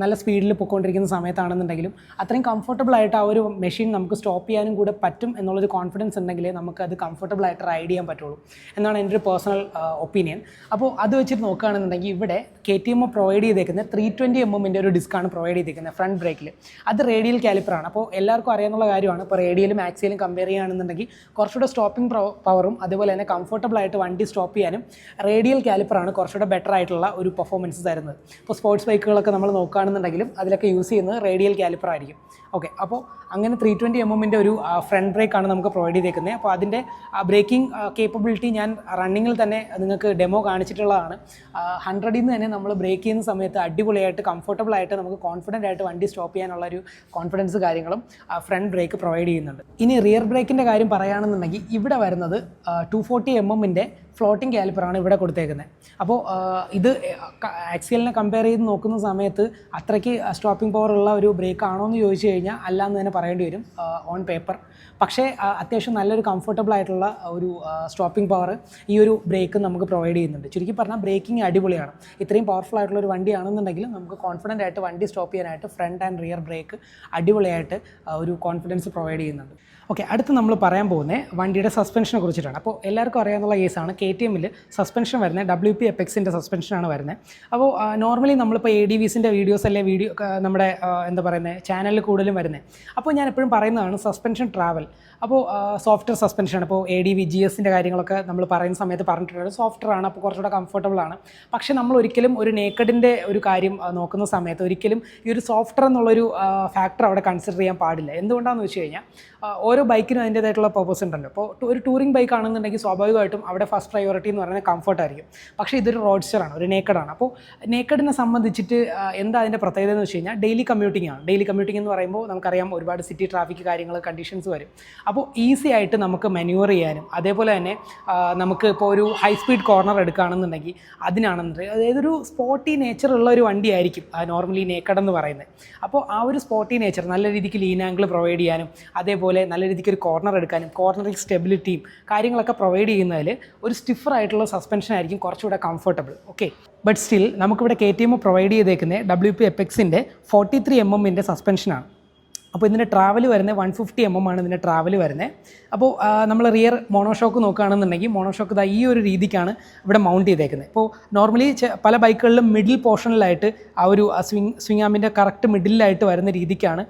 Speaker 1: നല്ല സ്പീഡിൽ പോയിക്കൊണ്ടിരിക്കുന്ന സമയത്താണെന്നുണ്ടെങ്കിലും അത്രയും കംഫർട്ടബിളായിട്ട് ആ ഒരു മെഷീൻ നമുക്ക് സ്റ്റോപ്പ് ചെയ്യാനും കൂടെ പറ്റും എന്നുള്ളൊരു കോൺഫിഡൻസ് ഉണ്ടെങ്കിലേ നമുക്കത് കംഫർട്ടബിളായിട്ട് റൈഡ് ചെയ്യാൻ പറ്റുള്ളൂ എന്നാണ് എൻ്റെ ഒരു പേഴ്സണൽ ഒപ്പീനിയൻ. അപ്പോൾ അത് വെച്ചിട്ട് നോക്കുകയാണെന്നുണ്ടെങ്കിൽ ഇവിടെ KTM പ്രൊവൈഡ് ചെയ്തേക്കുന്നത് 320 mm ഒരു ഡിസ്ക്കാണ് പ്രൊവൈഡ് ചെയ്തേക്കുന്നത് ഫ്രണ്ട് ബ്രേക്കിൽ. അത് റേഡിയൽ കാലിപ്പറാണ്. അപ്പോൾ എല്ലാവർക്കും അറിയാവുന്ന കാര്യമാണ്, ഇപ്പോൾ റേഡിയലും ആക്സിയലും കമ്പയർ ചെയ്യുകയാണെന്നുണ്ടെങ്കിൽ കുറച്ചുകൂടെ സ്റ്റോപ്പിംഗ് പവറും അതുപോലെ തന്നെ കംഫർട്ടബിളായിട്ട് വണ്ടി സ്റ്റോപ്പ് ചെയ്യാനും റേഡിയൽ കാലിപ്പറാണ് കുറച്ചുകൂടെ ബെറ്റർ ആയിട്ടുള്ള ഒരു പെർഫോമൻസ് തരുന്നത്. ഇപ്പോൾ സ്പോർട്സ് ബൈക്കുകളൊക്കെ നമ്മൾ നമ്മൾ നോക്കുകയാണെന്നുണ്ടെങ്കിലും അതിലൊക്കെ യൂസ് ചെയ്യുന്നത് റേഡിയൽ കാലിപ്പർ ആയിരിക്കും. ഓക്കെ, അപ്പോൾ അങ്ങനെ 320 mm ഒരു ഫ്രണ്ട് ബ്രേക്കാണ് നമുക്ക് പ്രൊവൈഡ് ചെയ്തേക്കുന്നത്. അപ്പോൾ അതിൻ്റെ ബ്രേക്കിംഗ് കേപ്പബിലിറ്റി ഞാൻ റണ്ണിങ്ങിൽ തന്നെ നിങ്ങൾക്ക് ഡെമോ കാണിച്ചിട്ടുള്ളതാണ്. 100ൽ നിന്ന് തന്നെ നമ്മൾ ബ്രേക്ക് ചെയ്യുന്ന സമയത്ത് അടിപൊളിയായിട്ട് കംഫർട്ടബിളായിട്ട് നമുക്ക് കോൺഫിഡൻ്റ് ആയിട്ട് വണ്ടി സ്റ്റോപ്പ് ചെയ്യാനുള്ളൊരു കോൺഫിഡൻസ് കാര്യങ്ങളും ഫ്രണ്ട് ബ്രേക്ക് പ്രൊവൈഡ് ചെയ്യുന്നുണ്ട്. ഇനി റിയർ ബ്രേക്കിൻ്റെ കാര്യം പറയുകയാണെന്നുണ്ടെങ്കിൽ ഇവിടെ വരുന്നത് 240 mm ഫ്ലോട്ടിംഗ് കാലിപ്പറാണ് ഇവിടെ കൊടുത്തേക്കുന്നത്. അപ്പോൾ ഇത് ആക്സിയലിനെ കമ്പയർ ചെയ്ത് നോക്കുന്ന സമയത്ത് അത്രയ്ക്ക് സ്റ്റോപ്പിംഗ് പവർ ഉള്ള ഒരു ബ്രേക്ക് ആണോ എന്ന് ചോദിച്ചു കഴിഞ്ഞാൽ അല്ല എന്ന് തന്നെ പറയേണ്ടി വരും ഓൺ പേപ്പർ. പക്ഷേ അത്യാവശ്യം നല്ലൊരു കംഫർട്ടബിൾ ആയിട്ടുള്ള ഒരു സ്റ്റോപ്പിംഗ് പവർ ഈ ഒരു ബ്രേക്ക് നമുക്ക് പ്രൊവൈഡ് ചെയ്യുന്നുണ്ട്. ചുരുക്കി പറഞ്ഞാൽ ബ്രേക്കിംഗ് അടിപൊളിയാണ്. ഇത്രയും പവർഫുൾ ആയിട്ടുള്ള ഒരു വണ്ടിയാണെന്നുണ്ടെങ്കിൽ നമുക്ക് കോൺഫിഡൻ്റ് ആയിട്ട് വണ്ടി സ്റ്റോപ്പ് ചെയ്യാനായിട്ട് ഫ്രണ്ട് ആൻഡ് റിയർ ബ്രേക്ക് അടിപൊളിയായിട്ട് ഒരു കോൺഫിഡൻസ് പ്രൊവൈഡ് ചെയ്യുന്നുണ്ട്. ഓക്കെ, അടുത്ത് നമ്മൾ പറയാൻ പോകുന്നത് വണ്ടിയുടെ സസ്പെൻഷനെ കുറിച്ചിട്ടാണ്. അപ്പോൾ എല്ലാവർക്കും അറിയാവുന്ന കേസാണ് KTMൽ സസ്പെൻഷൻ വരുന്നത് WP എപെക്സിൻ്റെ സസ്പെൻഷനാണ് വരുന്നത്. അപ്പോൾ നോർമലി നമ്മളിപ്പോൾ ADVസിൻ്റെ വീഡിയോസ് അല്ലെ നമ്മുടെ എന്താ പറയുന്നത് ചാനലിൽ കൂടുതലും വരുന്നത്. അപ്പോൾ ഞാൻ എപ്പോഴും പറയുന്നതാണ് സസ്പെൻഷൻ ട്രാവൽ. അപ്പോൾ സോഫ്റ്റ്വെയർ സസ്പെൻഷനാണ്. ഇപ്പോൾ ADV GSൻ്റെ കാര്യങ്ങളൊക്കെ നമ്മൾ പറയുന്ന സമയത്ത് പറഞ്ഞിട്ടുണ്ട് സോഫ്റ്റ്വെയർ ആണ്, അപ്പോൾ കുറച്ചുകൂടെ കംഫർട്ടബിൾ ആണ്. പക്ഷേ നമ്മൾ ഒരിക്കലും ഒരു നേക്കഡിൻ്റെ ഒരു കാര്യം നോക്കുന്ന സമയത്ത് ഒരിക്കലും ഈ ഒരു സോഫ്റ്റ്വെയർ എന്നുള്ളൊരു ഫാക്ടർ അവിടെ കൺസിഡർ ചെയ്യാൻ പാടില്ല. എന്തുകൊണ്ടാണെന്ന് വെച്ച് കഴിഞ്ഞാൽ ഓരോ ബൈക്കിനും അതിൻ്റേതായിട്ടുള്ള പർപ്പസ് ഉണ്ടല്ലോ. അപ്പോൾ ഒരു ടൂറിംഗ് ബൈക്ക് ആണെന്നുണ്ടെങ്കിൽ സ്വാഭാവികമായിട്ടും അവിടെ ഫസ്റ്റ് പ്രയോറിറ്റി എന്ന് പറയുന്നത് കംഫർട്ടായിരിക്കും. പക്ഷേ ഇതൊരു റോഡ്സ്റ്ററാണ്, ഒരു നേക്കഡാണ്. അപ്പോൾ നേക്കഡിനെ സംബന്ധിച്ചിട്ട് എന്താ അതിൻ്റെ പ്രത്യേകത എന്ന് വെച്ച് കഴിഞ്ഞാൽ ഡെയിലി കമ്മ്യൂട്ടിംഗ് ആണ്. ഡെയിലി കമ്മ്യൂട്ടിംഗ് എന്ന് പറയുമ്പോൾ നമുക്കറിയാം ഒരുപാട് സിറ്റി ട്രാഫിക് കാര്യങ്ങൾ കണ്ടീഷൻസ് വരും. അപ്പോൾ ഈസി ആയിട്ട് നമുക്ക് മാന്യൂവർ ചെയ്യാനും അതേപോലെ തന്നെ നമുക്ക് ഇപ്പോൾ ഒരു ഹൈ സ്പീഡ് കോർണർ എടുക്കുകയാണെന്നുണ്ടെങ്കിൽ അതിനാണെന്നുണ്ടെങ്കിൽ അതായത് ഒരു സ്പോർട്ടി നേച്ചറുള്ള ഒരു വണ്ടിയായിരിക്കും നോർമലി നേക്കഡ് എന്ന് പറയുന്നത്. അപ്പോൾ ആ ഒരു സ്പോർട്ടി നേച്ചർ നല്ല രീതിക്ക് ലീൻ ആംഗിൾ പ്രൊവൈഡ് ചെയ്യാനും അതേപോലെ നല്ല രീതിക്ക് ഒരു കോർണർ എടുക്കാനും കോർണറിൽ സ്റ്റെബിലിറ്റിയും കാര്യങ്ങളൊക്കെ പ്രൊവൈഡ് ചെയ്യുന്നതിൽ ഒരു സ്റ്റിഫർ ആയിട്ടുള്ള സസ്പെൻഷൻ ആയിരിക്കും കുറച്ചുകൂടെ കംഫർട്ടബിൾ. ഓക്കെ, ബട്ട് സ്റ്റിൽ നമുക്കിവിടെ KTM പ്രൊവൈഡ് ചെയ്തേക്കുന്നത് WP എപെക്സിൻ്റെ 43 mm സസ്പെൻഷനാണ്. അപ്പോൾ ഇതിൻ്റെ ട്രാവൽ വരുന്നത് 150 mm ആണ് ഇതിൻ്റെ ട്രാവൽ വരുന്നത്. അപ്പോൾ നമ്മൾ റിയർ മോണോഷോക്ക് നോക്കുകയാണെന്നുണ്ടെങ്കിൽ മോണോഷോക്ക് ഇതാ ഈ ഒരു രീതിക്കാണ് ഇവിടെ മൗണ്ട് ചെയ്തേക്കുന്നത്. ഇപ്പോൾ നോർമലി പല ബൈക്കുകളിലും മിഡിൽ പോർഷനിലായിട്ട് ആ ഒരു സ്വിംഗ് ആമിൻ്റെ കറക്റ്റ് മിഡിലായിട്ട് വരുന്ന രീതിക്കാണ്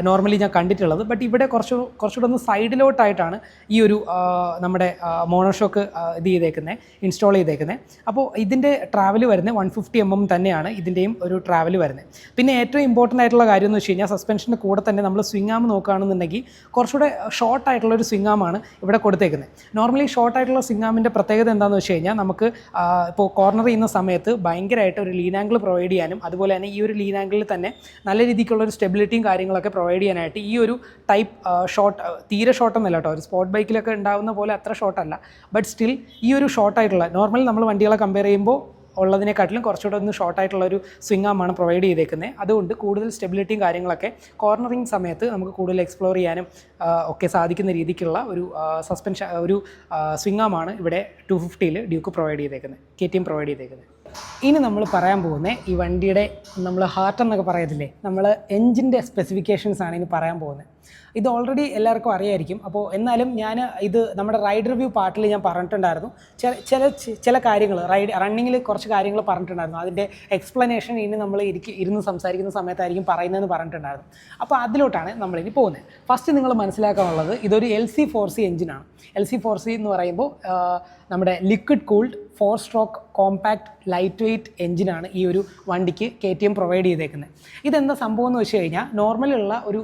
Speaker 1: നോർമലി ഞാൻ കണ്ടിട്ടുള്ളത്. ബട്ട് ഇവിടെ കുറച്ചുകൂടെ ഒന്ന് സൈഡിലോട്ടായിട്ടാണ് ഈ ഒരു നമ്മുടെ മോണോഷോക്ക് ഇത് ചെയ്തേക്കുന്നത്, ഇൻസ്റ്റാൾ ചെയ്തേക്കുന്നത്. അപ്പോൾ ഇതിൻ്റെ ട്രാവൽ വരുന്നത് 150 mm തന്നെയാണ് ഇതിൻ്റെയും ഒരു ട്രാവൽ വരുന്നത്. പിന്നെ ഏറ്റവും ഇമ്പോർട്ടൻ്റ് ആയിട്ടുള്ള കാര്യം എന്ന് വെച്ച് കഴിഞ്ഞാൽ സസ്പെൻഷൻ്റെ കൂടെ തന്നെ നമ്മൾ സ്വിംഗ് ആം നോക്കുകയാണെന്നുണ്ടെങ്കിൽ കുറച്ചുകൂടെ ഷോർട്ട് ആയിട്ടുള്ളൊരു സ്വിംഗ് ആമാണ് ഇവിടെ കൊടുത്തേക്കുന്നത്. നോർമലി ഷോർട്ട് ആയിട്ടുള്ള സ്വിംഗ് ആമിൻ്റെ പ്രത്യേകത എന്താണെന്ന് വെച്ച് കഴിഞ്ഞാൽ നമുക്ക് ഇപ്പോൾ കോർണർ ചെയ്യുന്ന സമയത്ത് ഭയങ്കരമായിട്ട് ഒരു ലീൻ ആംഗിൾ പ്രൊവൈഡ് ചെയ്യാനും അതുപോലെ തന്നെ ഈ ഒരു ലീൻ ആംഗിളിൽ തന്നെ നല്ല രീതിക്കുള്ള ഒരു സ്റ്റെബിലിറ്റിയും കാര്യങ്ങളൊക്കെ പ്രൊവൈഡ് ചെയ്യാനായിട്ട് ഈ ഒരു ടൈപ്പ് ഷോർട്ട് തീരെ ഷോർട്ടൊന്നുമല്ല കേട്ടോ, ഒരു സ്പോർട്ട് ബൈക്കിലൊക്കെ ഉണ്ടാകുന്ന പോലെ അത്ര ഷോർട്ടല്ല. ബട്ട് സ്റ്റിൽ ഈ ഒരു ഷോർട്ടായിട്ടുള്ള നോർമലി നമ്മൾ വണ്ടികളെ കമ്പയർ ചെയ്യുമ്പോൾ ഉള്ളതിനെക്കാട്ടിലും കുറച്ചുകൂടെ ഒന്ന് ഷോർട്ടായിട്ടുള്ളൊരു സ്വിംഗ് ആമാണ് പ്രൊവൈഡ് ചെയ്തേക്കുന്നത്. അതുകൊണ്ട് കൂടുതൽ സ്റ്റെബിലിറ്റിയും കാര്യങ്ങളൊക്കെ കോർണറിങ് സമയത്ത് നമുക്ക് കൂടുതൽ എക്സ്പ്ലോർ ചെയ്യാനും ഒക്കെ സാധിക്കുന്ന രീതിക്കുള്ള ഒരു സസ്പെൻഷൻ ഒരു സ്വിംഗ് ആമാണ് ഇവിടെ 250ൽ ഡ്യൂക്ക് പ്രൊവൈഡ് ചെയ്തേക്കുന്നത്, KTM പ്രൊവൈഡ് ചെയ്തേക്കുന്നത്. ഇനി നമ്മൾ പറയാൻ പോകുന്നത് ഈ വണ്ടിയുടെ നമ്മൾ ഹാർട്ട് എന്നൊക്കെ പറയത്തില്ലേ, നമ്മൾ എൻജിൻ്റെ സ്പെസിഫിക്കേഷൻസ് ആണ് ഇനി പറയാൻ പോകുന്നത്. ഇത് ഓൾറെഡി എല്ലാവർക്കും അറിയായിരിക്കും. അപ്പോൾ എന്നാലും ഞാൻ ഇത് നമ്മുടെ റൈഡ് റിവ്യൂ പാർട്ടിൽ ഞാൻ പറഞ്ഞിട്ടുണ്ടായിരുന്നു. ചില കാര്യങ്ങൾ റണ്ണിങ്ങിൽ കുറച്ച് കാര്യങ്ങൾ പറഞ്ഞിട്ടുണ്ടായിരുന്നു. അതിൻ്റെ എക്സ്പ്ലനേഷൻ ഇനി നമ്മൾ ഇരുന്ന് സംസാരിക്കുന്ന സമയത്തായിരിക്കും പറയുന്നതെന്ന് പറഞ്ഞിട്ടുണ്ടായിരുന്നു. അപ്പോൾ അതിലോട്ടാണ് നമ്മളിനി പോകുന്നത്. ഫസ്റ്റ് നിങ്ങൾ മനസ്സിലാക്കാനുള്ളത് ഇതൊരു LC4C എഞ്ചിനാണ്. LC4C എന്ന് പറയുമ്പോൾ നമ്മുടെ liquid cooled 4 stroke compact light weight എഞ്ചിനാണ് ഈ ഒരു വണ്ടിക്ക് KTM പ്രൊവൈഡ് ചെയ്തേക്കുന്നത്. ഇതെന്താ സംഭവം എന്ന് വെച്ച് കഴിഞ്ഞാൽ നോർമലുള്ള ഒരു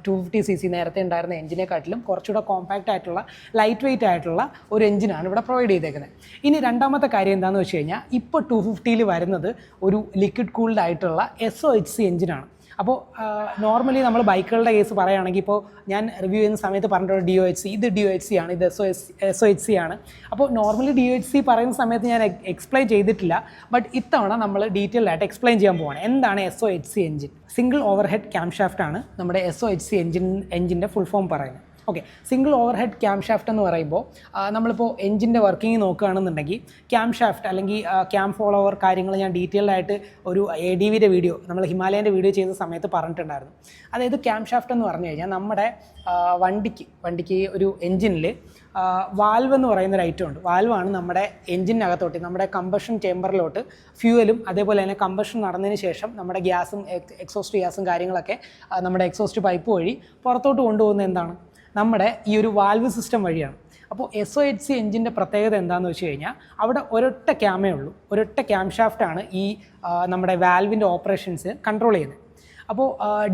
Speaker 1: 250cc നേരത്തെ ഉണ്ടായിരുന്ന എഞ്ചിനെക്കാട്ടിലും കുറച്ചുകൂടെ കോമ്പാക്റ്റ് ആയിട്ടുള്ള ലൈറ്റ് വെയ്റ്റ് ആയിട്ടുള്ള ഒരു എഞ്ചിനാണ് ഇവിടെ പ്രൊവൈഡ് ചെയ്തേക്കുന്നത്. ഇനി രണ്ടാമത്തെ കാര്യം എന്താണെന്ന് വെച്ച് കഴിഞ്ഞാൽ ഇപ്പോൾ 250ൽ വരുന്നത് ഒരു ലിക്വിഡ് കൂൾഡ് ആയിട്ടുള്ള SOHC എഞ്ചിനാണ്. അപ്പോൾ നോർമലി നമ്മൾ ബൈക്കുകളുടെ കേസ് പറയുകയാണെങ്കിൽ ഇപ്പോൾ ഞാൻ റിവ്യൂ ചെയ്യുന്ന സമയത്ത് പറഞ്ഞിട്ടുള്ള DOHC, ഇത് DOHC ആണ്, ഇത് SOHC ആണ്. അപ്പോൾ നോർമലി DOHC പറയുന്ന സമയത്ത് ഞാൻ എക്സ്പ്ലെയിൻ ചെയ്തിട്ടില്ല. ബട്ട് ഇത്തവണ നമ്മൾ ഡീറ്റെയിൽഡ് ആയിട്ട് എക്സ്പ്ലെയിൻ ചെയ്യാൻ പോവുകയാണ്. എന്താണ് SOHC engine? Single over head cam shaft ആണ് നമ്മുടെ SOHC എഞ്ചിൻ്റെ ഫുൾ ഫോം പറയുന്നത്. Okay, single over head cam shaft എന്ന് പറയുമ്പോൾ നമ്മളിപ്പോൾ എഞ്ചിൻ്റെ വർക്കിംഗ് നോക്കുകയാണെന്നുണ്ടെങ്കിൽ ക്യാം ഷാഫ്റ്റ് അല്ലെങ്കിൽ ക്യാം ഫോളോവർ കാര്യങ്ങൾ ഞാൻ ഡീറ്റെയിൽഡ് ആയിട്ട് ഒരു ADVയുടെ വീഡിയോ നമ്മൾ ഹിമാലയൻ്റെ വീഡിയോ ചെയ്ത സമയത്ത് പറഞ്ഞിട്ടുണ്ടായിരുന്നു. അതായത് ക്യാം ഷാഫ്റ്റ് എന്ന് പറഞ്ഞു കഴിഞ്ഞാൽ നമ്മുടെ വണ്ടിക്ക് ഒരു എഞ്ചിനിൽ വാൽവ് എന്ന് പറയുന്നൊരു ഐറ്റം ഉണ്ട്. വാൽവാണ് നമ്മുടെ എഞ്ചിനകത്തോട്ട് നമ്മുടെ കമ്പഷൻ ചേമ്പറിലോട്ട് ഫ്യൂവലും അതേപോലെ തന്നെ കമ്പഷൻ നടന്നതിന് ശേഷം നമ്മുടെ ഗ്യാസും എക്സോസ്റ്റ് ഗ്യാസും കാര്യങ്ങളൊക്കെ നമ്മുടെ എക്സോസ്റ്റ് പൈപ്പ് വഴി പുറത്തോട്ട് കൊണ്ടുപോകുന്നത് എന്താണ്? നമ്മുടെ ഈ ഒരു വാൽവ് സിസ്റ്റം വഴിയാണ്. അപ്പോൾ SOHC എഞ്ചിൻ്റെ പ്രത്യേകത എന്താണെന്ന് വെച്ച് കഴിഞ്ഞാൽ അവിടെ ഒരൊറ്റ ക്യാമേ ഉള്ളൂ, ഒരൊറ്റ ക്യാം ഷാഫ്റ്റാണ് ഈ നമ്മുടെ വാൽവിൻ്റെ ഓപ്പറേഷൻസ് കൺട്രോൾ ചെയ്യുന്നത്. അപ്പോൾ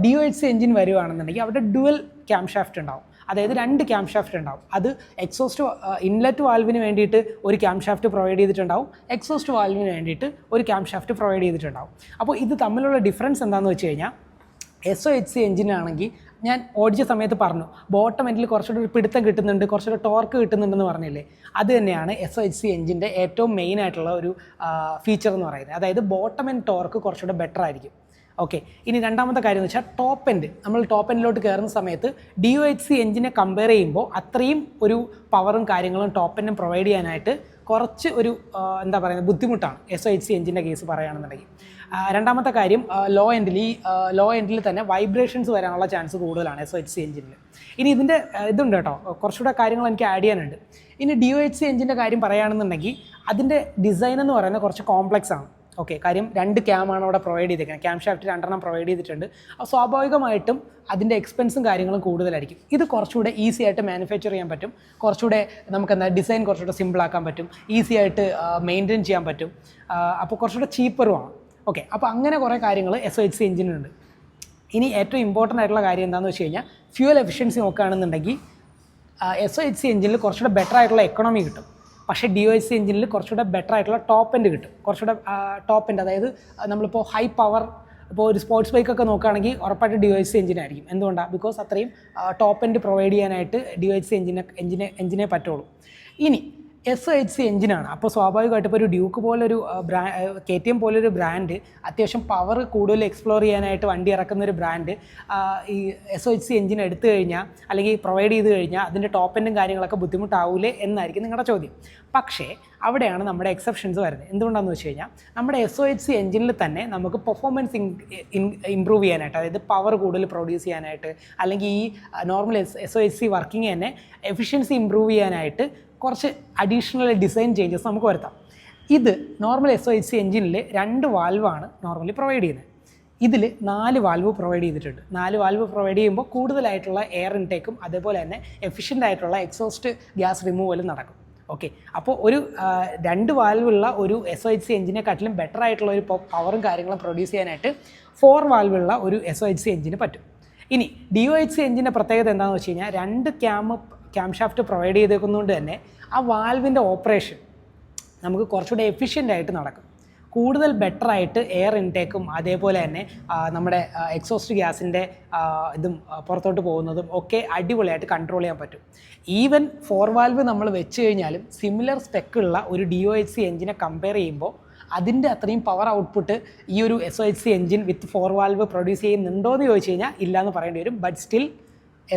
Speaker 1: DOHC എഞ്ചിൻ വരുവാണെന്നുണ്ടെങ്കിൽ അവിടെ ഡുവൽ ക്യാം ഷാഫ്റ്റ് ഉണ്ടാവും, അതായത് 2 ക്യാം ഷാഫ്റ്റ് ഉണ്ടാവും. അത് എക്സോസ്റ്റ് ഇൻലെറ്റ് വാൽവിന് വേണ്ടിയിട്ട് ഒരു ക്യാം ഷാഫ്റ്റ് പ്രൊവൈഡ് ചെയ്തിട്ടുണ്ടാവും, എക്സോസ്റ്റ് വാൽവിന് വേണ്ടിയിട്ട് ഒരു ക്യാം ഷാഫ്റ്റ് പ്രൊവൈഡ് ചെയ്തിട്ടുണ്ടാവും. അപ്പോൾ ഇത് തമ്മിലുള്ള ഡിഫറൻസ് എന്താണെന്ന് വെച്ച് കഴിഞ്ഞാൽ SOHC എഞ്ചിനാണെങ്കിൽ ഞാൻ ഓടിച്ച സമയത്ത് പറഞ്ഞു ബോട്ടം എൻഡിൽ കുറച്ചുകൂടി ഒരു പിടുത്തം കിട്ടുന്നുണ്ട്, കുറച്ചുകൂടി ടോർക്ക് കിട്ടുന്നുണ്ടെന്ന് പറഞ്ഞില്ലേ, അത് തന്നെയാണ് SOHC എഞ്ചിൻ്റെ ഏറ്റവും മെയിൻ ആയിട്ടുള്ള ഒരു ഫീച്ചർ എന്ന് പറയുന്നത്. അതായത് ബോട്ടം എൻഡ് ടോർക്ക് കുറച്ചുകൂടെ ബെറ്റർ ആയിരിക്കും. ഓക്കെ, ഇനി രണ്ടാമത്തെ കാര്യം എന്ന് വെച്ചാൽ ടോപ്പ് എൻഡ്, നമ്മൾ ടോപ്പ് എൻഡിലോട്ട് കയറുന്ന സമയത്ത് DOHC എഞ്ചിനെ കമ്പയർ ചെയ്യുമ്പോൾ അത്രയും ഒരു പവറും കാര്യങ്ങളും ടോപ്പ് എൻഡും പ്രൊവൈഡ് ചെയ്യാനായിട്ട് കുറച്ച് ഒരു എന്താ പറയുന്നത് ബുദ്ധിമുട്ടാണ് SOHC എഞ്ചിൻ്റെ കേസ് പറയുകയാണെന്നുണ്ടെങ്കിൽ. രണ്ടാമത്തെ കാര്യം ലോ എൻഡിൽ തന്നെ വൈബ്രേഷൻസ് വരാനുള്ള ചാൻസ് കൂടുതലാണ് SOHC എഞ്ചിനിൽ. ഇനി ഇതിൻ്റെ ഇതുണ്ട് കേട്ടോ, കുറച്ചുകൂടെ കാര്യങ്ങൾ എനിക്ക് ആഡ് ചെയ്യാനുണ്ട്. ഇനി DOHC എഞ്ചിൻ്റെ കാര്യം പറയുകയാണെന്നുണ്ടെങ്കിൽ അതിൻ്റെ ഡിസൈൻ എന്ന് പറയുന്നത് കുറച്ച് കോംപ്ലക്സ് ആണ്. ഓക്കെ, കാര്യം 2 ക്യാമാണ് അവിടെ പ്രൊവൈഡ് ചെയ്തിരിക്കുന്നത്, ക്യാം ഷാഫ്റ്റ് 2 പ്രൊവൈഡ് ചെയ്തിട്ടുണ്ട്. അപ്പോൾ സ്വാഭാവികമായിട്ടും അതിൻ്റെ എക്സ്പെൻസും കാര്യങ്ങളും കൂടുതലായിരിക്കും. ഇത് കുറച്ചുകൂടെ ഈസി ആയിട്ട് മാനുഫാക്ചർ ചെയ്യാൻ പറ്റും, കുറച്ചുകൂടെ നമുക്കെന്താ ഡിസൈൻ കുറച്ചുകൂടെ സിമ്പിളാക്കാൻ പറ്റും, ഈസി ആയിട്ട് മെയിൻറ്റെയിൻ ചെയ്യാൻ പറ്റും. അപ്പോൾ കുറച്ചുകൂടെ ചീപ്പറുമാണ്. ഓക്കെ, അപ്പോൾ അങ്ങനെ കുറേ കാര്യങ്ങൾ SOHC എഞ്ചിനുണ്ട്. ഇനി ഏറ്റവും ഇമ്പോർട്ടൻ്റ് ആയിട്ടുള്ള കാര്യം എന്താണെന്ന് വെച്ച് കഴിഞ്ഞാൽ ഫ്യൂവൽ എഫിഷ്യൻസി നോക്കുകയാണെന്നുണ്ടെങ്കിൽ SOHC എഞ്ചിനിൽ കുറച്ചുകൂടെ ബെറ്റർ ആയിട്ടുള്ള എക്കണോമി കിട്ടും. പക്ഷേ DOHC എഞ്ചിനിൽ കുറച്ചുകൂടെ ബെറ്റർ ആയിട്ടുള്ള ടോപ്പ് എൻഡ് കിട്ടും. കുറച്ചുകൂടെ ടോപ്പ് എൻഡ്, അതായത് നമ്മളിപ്പോൾ ഹൈ പവർ, ഇപ്പോൾ ഒരു സ്പോർട്സ് ബൈക്കൊക്കെ നോക്കുകയാണെങ്കിൽ ഉറപ്പായിട്ട് DOHC എഞ്ചിനായിരിക്കും. എന്തുകൊണ്ടാണ്? ബിക്കോസ് അത്രയും ടോപ്പ് എൻഡ് പ്രൊവൈഡ് ചെയ്യാനായിട്ട് DOHC എഞ്ചിനെ പറ്റുള്ളൂ. ഇനി SOHC എഞ്ചിനാണ്, അപ്പോൾ സ്വാഭാവികമായിട്ട് ഇപ്പോൾ ഒരു ഡ്യൂക്ക് പോലൊരു KTM പോലൊരു ബ്രാൻഡ് അത്യാവശ്യം പവർ കൂടുതൽ എക്സ്പ്ലോർ ചെയ്യാനായിട്ട് വണ്ടി ഇറക്കുന്ന ഒരു ബ്രാൻഡ് ഈ SOHC എഞ്ചിൻ എടുത്തു കഴിഞ്ഞാൽ അല്ലെങ്കിൽ പ്രൊവൈഡ് ചെയ്ത് കഴിഞ്ഞാൽ അതിൻ്റെ ടോപ്പ് എൻഡും കാര്യങ്ങളൊക്കെ ബുദ്ധിമുട്ടാവൂലേ എന്നായിരിക്കും നിങ്ങളുടെ ചോദ്യം. പക്ഷേ അവിടെയാണ് നമ്മുടെ എക്സെപ്ഷൻസ് വരുന്നത്. എന്തുകൊണ്ടാണെന്ന് വെച്ച് കഴിഞ്ഞാൽ നമ്മുടെ SOHC എഞ്ചിനിൽ തന്നെ നമുക്ക് പെർഫോമൻസ് ഇമ്പ്രൂവ് ചെയ്യാനായിട്ട്, അതായത് പവർ കൂടുതൽ പ്രൊഡ്യൂസ് ചെയ്യാനായിട്ട്, അല്ലെങ്കിൽ ഈ നോർമൽ SOHC വർക്കിംഗ് തന്നെ എഫിഷ്യൻസി ഇമ്പ്രൂവ് ചെയ്യാനായിട്ട് കുറച്ച് അഡീഷണൽ ഡിസൈൻ ചേഞ്ചസ് നമുക്ക് വരുത്താം. ഇത് നോർമൽ SOHC എഞ്ചിനിൽ 2 വാൽവാണ് നോർമലി പ്രൊവൈഡ് ചെയ്യുന്നത്. ഇതിൽ 4 വാൽവ് പ്രൊവൈഡ് ചെയ്തിട്ടുണ്ട്. 4 വാൽവ് പ്രൊവൈഡ് ചെയ്യുമ്പോൾ കൂടുതലായിട്ടുള്ള എയർ ഇൻടേക്കും അതേപോലെ തന്നെ എഫിഷ്യൻ്റ് ആയിട്ടുള്ള എക്സോസ്റ്റ് ഗ്യാസ് റിമൂവലും നടക്കും. ഓക്കെ, അപ്പോൾ ഒരു 2 വാൽവുള്ള ഒരു SOHC എഞ്ചിനെക്കാട്ടിലും ബെറ്റർ ആയിട്ടുള്ള ഒരു പവറും കാര്യങ്ങളും പ്രൊഡ്യൂസ് ചെയ്യാനായിട്ട് 4 വാൽവുള്ള ഒരു SOHC എഞ്ചിന് പറ്റും. ഇനി DOHC എഞ്ചിൻ്റെ പ്രത്യേകത എന്താണെന്ന് വെച്ച് കഴിഞ്ഞാൽ 2 ക്യാം ഷാഫ്റ്റ് പ്രൊവൈഡ് ചെയ്തേക്കുന്നതുകൊണ്ട് തന്നെ ആ വാൽവിൻ്റെ ഓപ്പറേഷൻ നമുക്ക് കുറച്ചുകൂടെ എഫിഷ്യൻ്റ് ആയിട്ട് നടക്കും. കൂടുതൽ ബെറ്റർ ആയിട്ട് എയർ ഇൻടേക്കും അതേപോലെ തന്നെ നമ്മുടെ എക്സോസ്റ്റ് ഗ്യാസിൻ്റെ ഇതും പുറത്തോട്ട് പോകുന്നതും ഒക്കെ അടിപൊളിയായിട്ട് കൺട്രോൾ ചെയ്യാൻ പറ്റും. ഈവൻ 4 വാൽവ് നമ്മൾ വെച്ച് കഴിഞ്ഞാലും സിമിലർ സ്പെക്കുള്ള ഒരു DOHC എഞ്ചിനെ കമ്പയർ ചെയ്യുമ്പോൾ അതിൻ്റെ അത്രയും പവർ ഔട്ട്പുട്ട് ഈ ഒരു SOHC എഞ്ചിൻ വിത്ത് 4 വാൽവ് പ്രൊഡ്യൂസ് ചെയ്യുന്നുണ്ടോ എന്ന് ചോദിച്ചു കഴിഞ്ഞാൽ ഇല്ലയെന്ന് പറയേണ്ടി വരും. ബട്ട് സ്റ്റിൽ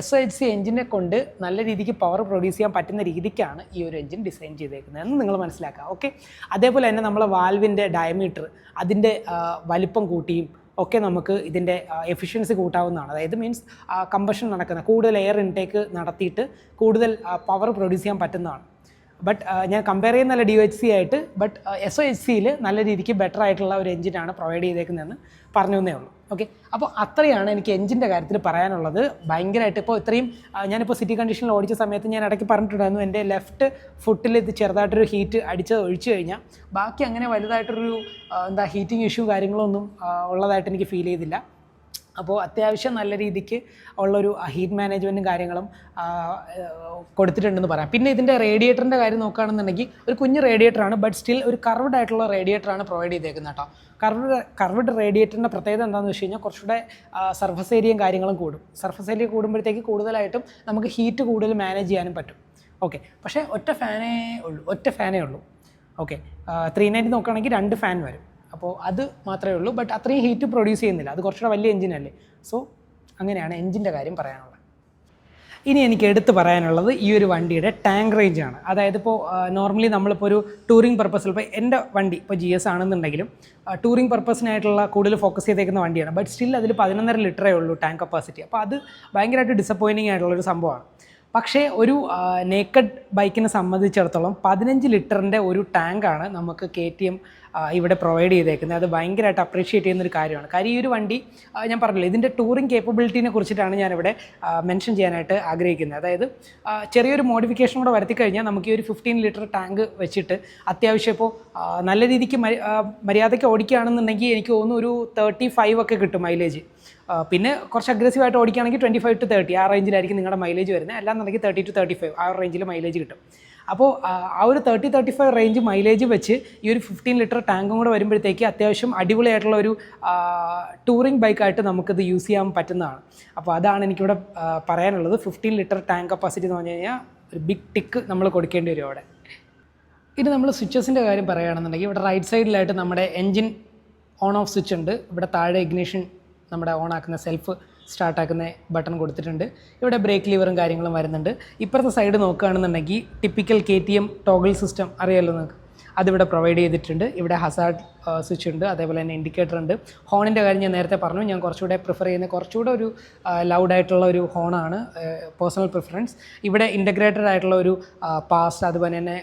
Speaker 1: SOHC എഞ്ചിനെ കൊണ്ട് നല്ല രീതിക്ക് പവർ പ്രൊഡ്യൂസ് ചെയ്യാൻ പറ്റുന്ന രീതിക്കാണ് ഈ ഒരു എഞ്ചിൻ ഡിസൈൻ ചെയ്തേക്കുന്നത് എന്ന് നിങ്ങൾ മനസ്സിലാക്കുക. ഓക്കെ, അതേപോലെ തന്നെ നമ്മൾ വാൽവിൻ്റെ ഡയമീറ്റർ അതിൻ്റെ വലിപ്പം കൂട്ടിയും ഒക്കെ നമുക്ക് ഇതിൻ്റെ എഫിഷ്യൻസി കൂട്ടാവുന്നതാണ്. അതായത് മീൻസ് കമ്പഷൻ നടക്കുന്ന കൂടുതൽ എയർ ഇൻടേക്ക് നടത്തിയിട്ട് കൂടുതൽ പവർ പ്രൊഡ്യൂസ് ചെയ്യാൻ പറ്റുന്നതാണ്. ബട്ട് ഞാൻ കമ്പയർ ചെയ്യുന്നല്ല DOHC ആയിട്ട്, ബട്ട് SOHCയിൽ നല്ല രീതിക്ക് ബെറ്റർ ആയിട്ടുള്ള ഒരു എഞ്ചിനാണ് പ്രൊവൈഡ് ചെയ്തേക്കുന്നതെന്ന് പറഞ്ഞു തന്നേ ഉള്ളൂ. ഓക്കെ, അപ്പോൾ അത്രയാണ് എനിക്ക് എഞ്ചിൻ്റെ കാര്യത്തിൽ പറയാനുള്ളത്. ഭയങ്കരമായിട്ട് ഇപ്പോൾ ഇത്രയും ഞാനിപ്പോൾ സിറ്റി കണ്ടീഷനിൽ ഓടിച്ച സമയത്ത് ഞാൻ ഇടയ്ക്ക് പറഞ്ഞിട്ടുണ്ടായിരുന്നു എൻ്റെ ലെഫ്റ്റ് ഫുട്ടിൽ ഇത് ചെറുതായിട്ടൊരു ഹീറ്റ് ഒഴിച്ചു കഴിഞ്ഞാൽ ബാക്കി അങ്ങനെ വലുതായിട്ടൊരു ഹീറ്റിംഗ് ഇഷ്യൂ കാര്യങ്ങളൊന്നും ഉള്ളതായിട്ട് എനിക്ക് ഫീൽ ചെയ്തില്ല. അപ്പോൾ അത്യാവശ്യം നല്ല രീതിക്ക് ഉള്ളൊരു ഹീറ്റ് മാനേജ്മെൻറ്റും കാര്യങ്ങളും കൊടുത്തിട്ടുണ്ടെന്ന് പറയാം. പിന്നെ ഇതിൻ്റെ റേഡിയേറ്ററിൻ്റെ കാര്യം നോക്കുകയാണെന്നുണ്ടെങ്കിൽ ഒരു കുഞ്ഞ് റേഡിയേറ്ററാണ്, ബട്ട് സ്റ്റിൽ ഒരു കർവ്ഡ് ആയിട്ടുള്ള റേഡിയേറ്ററാണ് പ്രൊവൈഡ് ചെയ്തേക്കുന്നത് കേട്ടോ. കർവ്ഡ് റേഡിയേറ്ററിൻ്റെ പ്രത്യേകത എന്താണെന്ന് വെച്ച് കഴിഞ്ഞാൽ കുറച്ചുകൂടെ സർഫസ് ഏരിയയും കാര്യങ്ങളും കൂടും. സർഫസ് ഏരിയ കൂടുമ്പോഴത്തേക്ക് കൂടുതലായിട്ടും നമുക്ക് ഹീറ്റ് കൂടുതൽ മാനേജ് ചെയ്യാനും പറ്റും. ഓക്കെ, പക്ഷേ ഒറ്റ ഫാനേ ഉള്ളൂ. ഓക്കെ, 390 നോക്കുകയാണെങ്കിൽ 2 ഫാൻ വരും. അപ്പോൾ അത് മാത്രമേ ഉള്ളൂ, ബട്ട് അത്രയും ഹീറ്റ് പ്രൊഡ്യൂസ് ചെയ്യുന്നില്ല. അത് കുറച്ചുകൂടെ വലിയ എഞ്ചിനല്ലേ. സോ അങ്ങനെയാണ് എഞ്ചിൻ്റെ കാര്യം പറയാനുള്ളത്. ഇനി എനിക്ക് എടുത്ത് പറയാനുള്ളത് ഈ ഒരു വണ്ടിയുടെ ടാങ്ക് റേഞ്ചാണ്. അതായത് ഇപ്പോൾ നോർമലി നമ്മളിപ്പോൾ ഒരു ടൂറിംഗ് പർപ്പസിൽ ഇപ്പോൾ എൻ്റെ വണ്ടി ഇപ്പോൾ GS ആണെന്നുണ്ടെങ്കിലും ടൂറിംഗ് പർപ്പസിനായിട്ടുള്ള കൂടുതൽ ഫോക്കസ് ചെയ്തേക്കുന്ന വണ്ടിയാണ്. ബട്ട് സ്റ്റിൽ അതിൽ 11.5 ലിറ്ററേ ഉള്ളൂ ടാങ്ക് കപ്പാസിറ്റി. അപ്പോൾ അത് ഭയങ്കരമായിട്ട് ഡിസപ്പോയിൻറ്റിംഗ് ആയിട്ടുള്ളൊരു സംഭവമാണ്. പക്ഷേ ഒരു നേക്കഡ് ബൈക്കിനെ സംബന്ധിച്ചിടത്തോളം 15 ലിറ്ററിൻ്റെ ഒരു ടാങ്കാണ് നമുക്ക് KTM ഇവിടെ പ്രൊവൈഡ് ചെയ്തേക്കുന്നത്. അത് ഭയങ്കരമായിട്ട് അപ്രീഷിയേറ്റ് ചെയ്യുന്നൊരു കാര്യമാണ്. കാര്യം ഈ ഒരു വണ്ടി ഞാൻ പറഞ്ഞില്ല, ഇതിൻ്റെ ടൂറിംഗ് കേപ്പബിലിറ്റിനെ കുറിച്ചിട്ടാണ് ഞാനിവിടെ മെൻഷൻ ചെയ്യാനായിട്ട് ആഗ്രഹിക്കുന്നത്. അതായത് ചെറിയൊരു മോഡിഫിക്കേഷൻ കൂടെ വരുത്തി കഴിഞ്ഞാൽ നമുക്ക് ഈ ഒരു 15 ലിറ്റർ ടാങ്ക് വെച്ചിട്ട് അത്യാവശ്യം ഇപ്പോൾ നല്ല രീതിക്ക് മര്യാദയ്ക്ക് ഓടിക്കുകയാണെന്നുണ്ടെങ്കിൽ എനിക്ക് തോന്നുന്നു ഒരു 35 ഒക്കെ കിട്ടും മൈലേജ്. പിന്നെ കുറച്ച് അഗ്രസീവായിട്ട് ഓടിക്കുകയാണെങ്കിൽ 25 to 30 ആ റേഞ്ചിലായിരിക്കും നിങ്ങളുടെ മൈലേജ് വരുന്നത്. അല്ലാന്നുണ്ടെങ്കിൽ 30 to 35 ആ റേഞ്ചിൽ മൈലേജ് കിട്ടും. അപ്പോൾ ആ ഒരു 30-35 റേഞ്ച് മൈലേജ് വെച്ച് ഈ ഒരു 15 ലിറ്റർ ടാങ്കും കൂടെ വരുമ്പോഴത്തേക്ക് അത്യാവശ്യം അടിപൊളിയായിട്ടുള്ള ഒരു ടൂറിംഗ് ബൈക്കായിട്ട് നമുക്കിത് യൂസ് ചെയ്യാൻ പറ്റുന്നതാണ്. അപ്പോൾ അതാണ് എനിക്കിവിടെ പറയാനുള്ളത്. 15 ലിറ്റർ ടാങ്ക് കപ്പാസിറ്റി എന്ന് പറഞ്ഞു കഴിഞ്ഞാൽ ഒരു ബിഗ് ടിക്ക് നമ്മൾ കൊടുക്കേണ്ടി വരും അവിടെ. ഇനി നമ്മൾ സ്വിച്ചസിൻ്റെ കാര്യം പറയുകയാണെന്നുണ്ടെങ്കിൽ ഇവിടെ റൈറ്റ് സൈഡിലായിട്ട് നമ്മുടെ എൻജിൻ ഓൺ ഓഫ് സ്വിച്ച് ഉണ്ട്. ഇവിടെ താഴെ ഇഗ്നിഷൻ നമ്മുടെ ഓൺ ആക്കുന്ന സെൽഫ് സ്റ്റാർട്ടാക്കുന്ന ബട്ടൺ കൊടുത്തിട്ടുണ്ട്. ഇവിടെ ബ്രേക്ക് ലിവറും കാര്യങ്ങളും വരുന്നുണ്ട്. ഇപ്പുറത്തെ സൈഡ് നോക്കുകയാണെന്നുണ്ടെങ്കിൽ ടിപ്പിക്കൽ KTM ടോഗിൾ സിസ്റ്റം അറിയാമല്ലോ നിങ്ങൾക്ക്, അതിവിടെ പ്രൊവൈഡ് ചെയ്തിട്ടുണ്ട്. ഇവിടെ ഹസാർഡ് സ്വിച്ച് ഉണ്ട്, അതേപോലെ തന്നെ ഇൻഡിക്കേറ്റർ ഉണ്ട്. ഹോണിൻ്റെ കാര്യം ഞാൻ നേരത്തെ പറഞ്ഞു, ഞാൻ കുറച്ചുകൂടെ പ്രിഫർ ചെയ്യുന്ന കുറച്ചുകൂടെ ഒരു ലൗഡായിട്ടുള്ള ഒരു ഹോണാണ്, പേഴ്സണൽ പ്രിഫറൻസ്. ഇവിടെ ഇൻ്റഗ്രേറ്റഡ് ആയിട്ടുള്ള ഒരു പാസ്, അതുപോലെ തന്നെ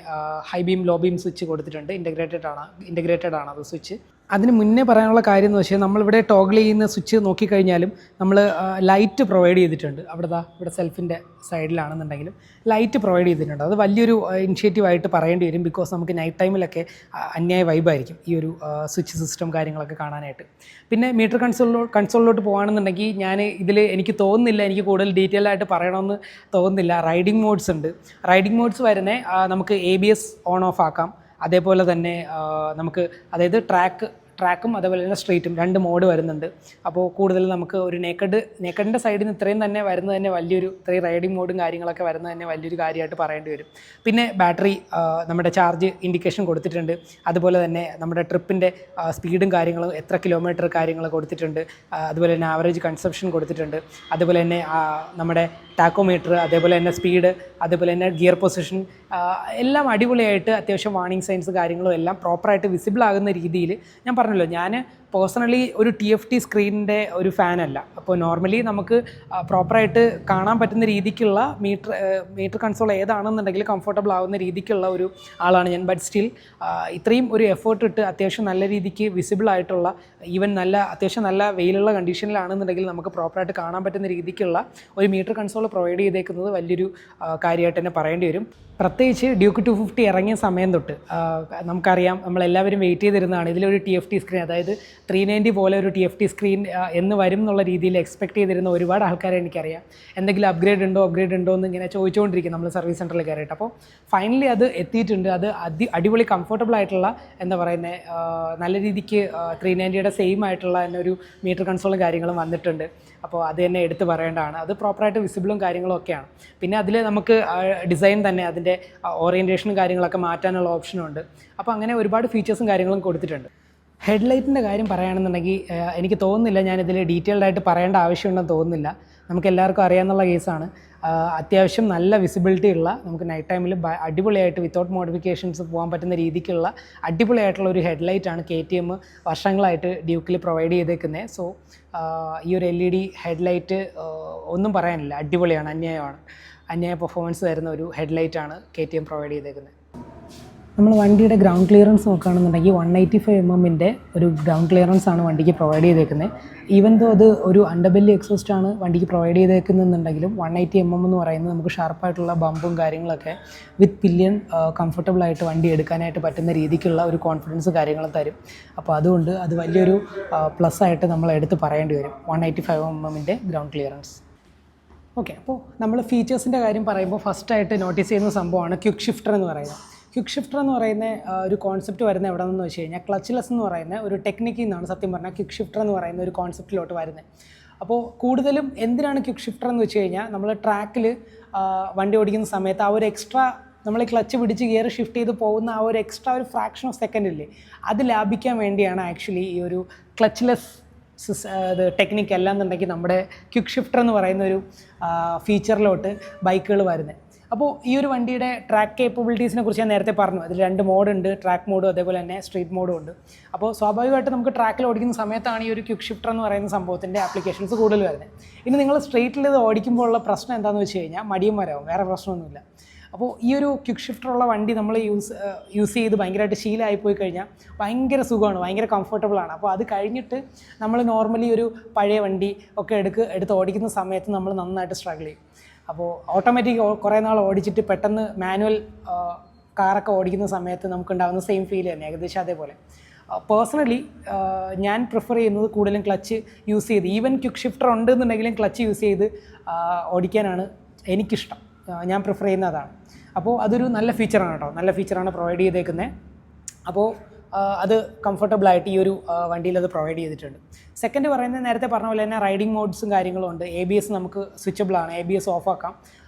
Speaker 1: high beam low beam switch കൊടുത്തിട്ടുണ്ട്. ഇൻ്റഗ്രേറ്റഡ് ആണ് അത് സ്വിച്ച്. അതിന് മുന്നേ പറയാനുള്ള കാര്യം എന്ന് വെച്ചാൽ നമ്മളിവിടെ ടോഗിൾ ചെയ്യുന്ന സ്വിച്ച് നോക്കിക്കഴിഞ്ഞാലും നമ്മൾ ലൈറ്റ് പ്രൊവൈഡ് ചെയ്തിട്ടുണ്ട്. ഇവിടെ സെൽഫിൻ്റെ സൈഡിലാണെന്നുണ്ടെങ്കിലും ലൈറ്റ് പ്രൊവൈഡ് ചെയ്തിട്ടുണ്ട്. അത് വലിയൊരു ഇനിഷ്യേറ്റീവായിട്ട് പറയേണ്ടി വരും. ബിക്കോസ് നമുക്ക് നൈറ്റ് ടൈമിലൊക്കെ അന്യായ വൈബായിരിക്കും ഈ ഒരു സ്വിച്ച് സിസ്റ്റം കാര്യങ്ങളൊക്കെ കാണാനായിട്ട്. പിന്നെ മീറ്റർ കൺസോളിലോട്ട് പോകുകയാണെന്നുണ്ടെങ്കിൽ എനിക്ക് തോന്നുന്നില്ല, എനിക്ക് കൂടുതൽ ഡീറ്റെയിൽ ആയിട്ട് പറയണമെന്ന് തോന്നുന്നില്ല. റൈഡിംഗ് മോഡ്സ് ഉണ്ട്. റൈഡിംഗ് മോഡ്സ് വരുന്നത് നമുക്ക് ABS ഓൺ ഓഫ് ആക്കാം. അതേപോലെ തന്നെ നമുക്ക് അതായത് ട്രാക്കും അതേപോലെ തന്നെ സ്ട്രീറ്റും 2 മോഡ് വരുന്നുണ്ട്. അപ്പോൾ കൂടുതൽ നമുക്ക് ഒരു നേക്കഡിൻ്റെ സൈഡിൽ നിന്ന് ഇത്രയും തന്നെ വരുന്നത് തന്നെ ഇത്രയും റൈഡിംഗ് മോഡും കാര്യങ്ങളൊക്കെ വരുന്നത് തന്നെ വലിയൊരു കാര്യമായിട്ട് പറയേണ്ടി വരും. പിന്നെ ബാറ്ററി നമ്മുടെ ചാർജ് ഇൻഡിക്കേഷൻ കൊടുത്തിട്ടുണ്ട്. അതുപോലെ തന്നെ നമ്മുടെ ട്രിപ്പിൻ്റെ സ്പീഡും കാര്യങ്ങളും എത്ര കിലോമീറ്റർ കാര്യങ്ങൾ കൊടുത്തിട്ടുണ്ട്. അതുപോലെ തന്നെ ആവറേജ് കൺസപ്ഷൻ കൊടുത്തിട്ടുണ്ട്. അതുപോലെ തന്നെ നമ്മുടെ ടാക്കോമീറ്റർ, അതേപോലെ തന്നെ സ്പീഡ്, അതുപോലെ തന്നെ ഗിയർ പൊസിഷൻ എല്ലാം അടിപൊളിയായിട്ട് അത്യാവശ്യം വാർണിംഗ് സൈൻസ് കാര്യങ്ങളും എല്ലാം പ്രോപ്പറായിട്ട് വിസിബിൾ ആകുന്ന രീതിയിൽ. ഞാൻ പറഞ്ഞല്ലോ, ഞാൻ പേഴ്സണലി ഒരു TFT സ്ക്രീനിൻ്റെ ഒരു ഫാനല്ല. അപ്പോൾ നോർമലി നമുക്ക് പ്രോപ്പറായിട്ട് കാണാൻ പറ്റുന്ന രീതിക്കുള്ള മീറ്റർ കൺസോൾ ഏതാണെന്നുണ്ടെങ്കിൽ കംഫർട്ടബിൾ ആവുന്ന രീതിക്കുള്ള ഒരു ആളാണ് ഞാൻ. ബട്ട് സ്റ്റിൽ ഇത്രയും ഒരു എഫേർട്ട് ഇട്ട് അത്യാവശ്യം നല്ല രീതിക്ക് വിസിബിൾ ആയിട്ടുള്ള, ഈവൻ അത്യാവശ്യം നല്ല വെയിലുള്ള കണ്ടീഷനിലാണെന്നുണ്ടെങ്കിൽ നമുക്ക് പ്രോപ്പറായിട്ട് കാണാൻ പറ്റുന്ന രീതിക്കുള്ള ഒരു മീറ്റർ കൺസോൾ പ്രൊവൈഡ് ചെയ്തേക്കുന്നത് വലിയൊരു കാര്യമായിട്ട് തന്നെ പറയേണ്ടി വരും. പ്രത്യേകിച്ച് ഡ്യൂക്ക് 250 ഇറങ്ങിയ സമയം തൊട്ട് നമുക്കറിയാം, നമ്മളെല്ലാവരും വെയിറ്റ് ചെയ്തിരുന്നതാണ് ഇതിലൊരു TFT സ്ക്രീൻ, അതായത് 390 പോലെ ഒരു TFT സ്ക്രീൻ എന്ന് വരും എന്നുള്ള രീതിയിൽ എക്സ്പെക്ട് ചെയ്തിരുന്ന ഒരുപാട് ആൾക്കാരെ എനിക്കറിയാം. എന്തെങ്കിലും അപ്ഗ്രേഡ് ഉണ്ടോ എന്ന് ഇങ്ങനെ ചോദിച്ചുകൊണ്ടിരിക്കും നമ്മൾ സർവീസ് സെൻറ്ററിൽ കയറിയിട്ട്. അപ്പോൾ ഫൈനലി അത് എത്തിയിട്ടുണ്ട്. അത് അടിപൊളി കംഫർട്ടബിൾ ആയിട്ടുള്ള, എന്താ പറയുന്നത്, നല്ല രീതിക്ക് 390യുടെ സെയിം ആയിട്ടുള്ള തന്നെ ഒരു മീറ്റർ കൺസോളും കാര്യങ്ങളും വന്നിട്ടുണ്ട്. അപ്പോൾ അത് തന്നെ എടുത്ത് പറയേണ്ടതാണ്. അത് പ്രോപ്പറായിട്ട് വിസിബിളും കാര്യങ്ങളും ഒക്കെയാണ്. പിന്നെ അതിൽ നമുക്ക് ഡിസൈൻ തന്നെ അതിൻ്റെ ഓറിയൻറ്റേഷനും കാര്യങ്ങളൊക്കെ മാറ്റാനുള്ള ഓപ്ഷനുണ്ട്. അപ്പോൾ അങ്ങനെ ഒരുപാട് ഫീച്ചേഴ്സും കാര്യങ്ങളും കൊടുത്തിട്ടുണ്ട്. ഹെഡ്ലൈറ്റിൻ്റെ കാര്യം പറയുകയാണെന്നുണ്ടെങ്കിൽ എനിക്ക് തോന്നുന്നില്ല ഞാനിതിൽ ഡീറ്റെയിൽഡ് ആയിട്ട് പറയേണ്ട ആവശ്യമുണ്ടെന്ന് തോന്നുന്നില്ല. നമുക്ക് എല്ലാവർക്കും അറിയാവുന്ന കേസാണ്. അത്യാവശ്യം നല്ല വിസിബിലിറ്റി ഉള്ള, നമുക്ക് നൈറ്റ് ടൈമിൽ അടിപൊളിയായിട്ട് വിത്തൗട്ട് മോഡിഫിക്കേഷൻസ് പോകാൻ പറ്റുന്ന രീതിക്കുള്ള അടിപൊളിയായിട്ടുള്ള ഒരു ഹെഡ്ലൈറ്റാണ് KTM വർഷങ്ങളായിട്ട് ഡ്യൂക്കിൽ പ്രൊവൈഡ് ചെയ്തേക്കുന്നത്. സോ ഈ ഒരു LED ഹെഡ്ലൈറ്റ് ഒന്നും പറയാനില്ല, അടിപൊളിയാണ്, അന്യായ പെർഫോമൻസ് തരുന്ന ഒരു ഹെഡ്ലൈറ്റാണ് KTM പ്രൊവൈഡ് ചെയ്തേക്കുന്നത്. നമ്മൾ വണ്ടിയുടെ ഗ്രൗണ്ട് ക്ലിയറൻസ് നോക്കുകയാണെന്നുണ്ടെങ്കിൽ 185 mm ഒരു ഗ്രൗണ്ട് ക്ലിയറൻസ് ആണ് വണ്ടിക്ക് പ്രൊവൈഡ് ചെയ്തേക്കുന്നത്. ഈവൻ ദോ അത് ഒരു അണ്ടർബെല്ലി എക്സോസ്റ്റ് ആണ് വണ്ടിക്ക് പ്രൊവൈഡ് ചെയ്തേക്കുന്നുണ്ടെങ്കിലും 180 mm എന്ന് പറയുന്നത് നമുക്ക് ഷാർപ്പായിട്ടുള്ള ബമ്പും കാര്യങ്ങളൊക്കെ വിത്ത് പില്ലിയൻ കംഫർട്ടബിളായിട്ട് വണ്ടി എടുക്കാനായിട്ട് പറ്റുന്ന രീതിക്കുള്ള ഒരു കോൺഫിഡൻസ് കാര്യങ്ങളും തരും. അപ്പോൾ അതുകൊണ്ട് അത് വലിയൊരു പ്ലസ് ആയിട്ട് നമ്മൾ എടുത്ത് പറയേണ്ടി വരും 185 mm ഗ്രൗണ്ട് ക്ലിയറൻസ്. ഓക്കെ, അപ്പോൾ നമ്മൾ ഫീച്ചേഴ്സിൻ്റെ കാര്യം പറയുമ്പോൾ ഫസ്റ്റായിട്ട് നോട്ടീസ് ചെയ്യുന്ന സംഭവമാണ് ക്വിക്ക് ഷിഫ്റ്റർ എന്ന് പറയുന്നത്. ക്വിക്ക് ഷിഫ്റ്റർ എന്ന് പറയുന്ന ഒരു കോൺസെപ്റ്റ് വരുന്നത് എവിടെയെന്ന് വെച്ച് കഴിഞ്ഞാൽ ക്ലച്ച്ലെസ് എന്ന് പറയുന്ന ഒരു ടെക്നിക്കിൽ നിന്നാണ് സത്യം പറഞ്ഞാൽ ക്വിക്ക് ഷിഫ്റ്റർ എന്ന് പറയുന്ന ഒരു കോൺസെപ്റ്റിലോട്ട് വരുന്നത്. അപ്പോൾ കൂടുതലും എന്തിനാണ് ക്വിക്ക് ഷിഫ്റ്റർ എന്ന് വെച്ച് കഴിഞ്ഞാൽ നമ്മൾ ട്രാക്കിൽ വണ്ടി ഓടിക്കുന്ന സമയത്ത് ആ ഒരു എക്സ്ട്രാ നമ്മൾ ക്ലച്ച് പിടിച്ച് ഗിയർ ഷിഫ്റ്റ് ചെയ്ത് പോകുന്ന ആ ഒരു എക്സ്ട്രാ ഒരു ഫ്രാക്ഷൻ ഓഫ് സെക്കൻഡ് ഇല്ലേ, അത് ലാഭിക്കാൻ വേണ്ടിയാണ് ആക്ച്വലി ഈ ഒരു ക്ലച്ച്ലെസ് ടെക്നിക്ക് അല്ലാന്നുണ്ടെങ്കിൽ നമ്മുടെ ക്വിക്ക് ഷിഫ്റ്റർ എന്ന് പറയുന്ന ഒരു ഫീച്ചറിലോട്ട് ബൈക്കുകൾ വരുന്നത്. അപ്പോൾ ഈ ഒരു വണ്ടിയുടെ ട്രാക്ക് കേപ്പബിലിറ്റീസിനെ കുറിച്ച് ഞാൻ നേരത്തെ പറഞ്ഞു. അതിൽ 2 മോഡുണ്ട്, ട്രാക്ക് മോഡും അതേപോലെ തന്നെ സ്ട്രീറ്റ് മോഡും ഉണ്ട്. അപ്പോൾ സ്വാഭാവികമായിട്ട് നമുക്ക് ട്രാക്കിൽ ഓടിക്കുന്ന സമയത്താണ് ഈ ഒരു ക്വിക്ക് ഷിഫ്റ്റർ എന്ന് പറയുന്ന സംഭവത്തിൻ്റെ ആപ്ലിക്കേഷൻസ് കൂടുതൽ വരുന്നത്. ഇനി നിങ്ങൾ സ്ട്രീറ്റിൽ ഇത് ഓടിക്കുമ്പോൾ ഉള്ള പ്രശ്നം എന്താണെന്ന് വെച്ച് കഴിഞ്ഞാൽ മടിയും വരാവും, വേറെ പ്രശ്നമൊന്നുമില്ല. അപ്പോൾ ഈ ഒരു ക്വിക്ക് ഷിഫ്റ്ററുള്ള വണ്ടി നമ്മൾ യൂസ് ചെയ്ത് ഭയങ്കരമായിട്ട് ശീലമായി പോയി കഴിഞ്ഞാൽ ഭയങ്കര സുഖമാണ്, ഭയങ്കര കംഫർട്ടബിളാണ്. അപ്പോൾ അത് കഴിഞ്ഞിട്ട് നമ്മൾ നോർമലി ഒരു പഴയ വണ്ടി ഒക്കെ എടുത്ത് ഓടിക്കുന്ന സമയത്ത് നമ്മൾ നന്നായിട്ട് സ്ട്രഗിൾ ചെയ്യും. അപ്പോൾ ഓട്ടോമാറ്റിക് കുറേ നാൾ ഓടിച്ചിട്ട് പെട്ടെന്ന് മാനുവൽ കാറൊക്കെ ഓടിക്കുന്ന സമയത്ത് നമുക്കുണ്ടാകുന്ന സെയിം ഫീൽ തന്നെ ഏകദേശം അതേപോലെ. പേഴ്സണലി ഞാൻ പ്രിഫർ ചെയ്യുന്നത് കൂടുതലും ക്ലച്ച് യൂസ് ചെയ്ത്, ഈവൻ ക്വിക്ക് ഷിഫ്റ്റർ ഉണ്ടെന്നുണ്ടെങ്കിലും ക്ലച്ച് യൂസ് ചെയ്ത് ഓടിക്കാനാണ് എനിക്കിഷ്ടം. ഞാൻ പ്രിഫർ ചെയ്യുന്ന അതാണ്. അപ്പോൾ അതൊരു നല്ല ഫീച്ചറാണ് കേട്ടോ, നല്ല ഫീച്ചറാണ് പ്രൊവൈഡ് ചെയ്തേക്കുന്നത്. അപ്പോൾ അത് കംഫർട്ടബിളായിട്ട് ഈ ഒരു വണ്ടിയിൽ അത് പ്രൊവൈഡ് ചെയ്തിട്ടുണ്ട്. സെക്കൻഡ് പറയുന്നത് നേരത്തെ പറഞ്ഞ പോലെ തന്നെ റൈഡിങ് മോഡ്സും കാര്യങ്ങളും ഉണ്ട്. ABS നമുക്ക് സ്വിച്ചബിളാണ്, ABS ഓഫാക്കാം.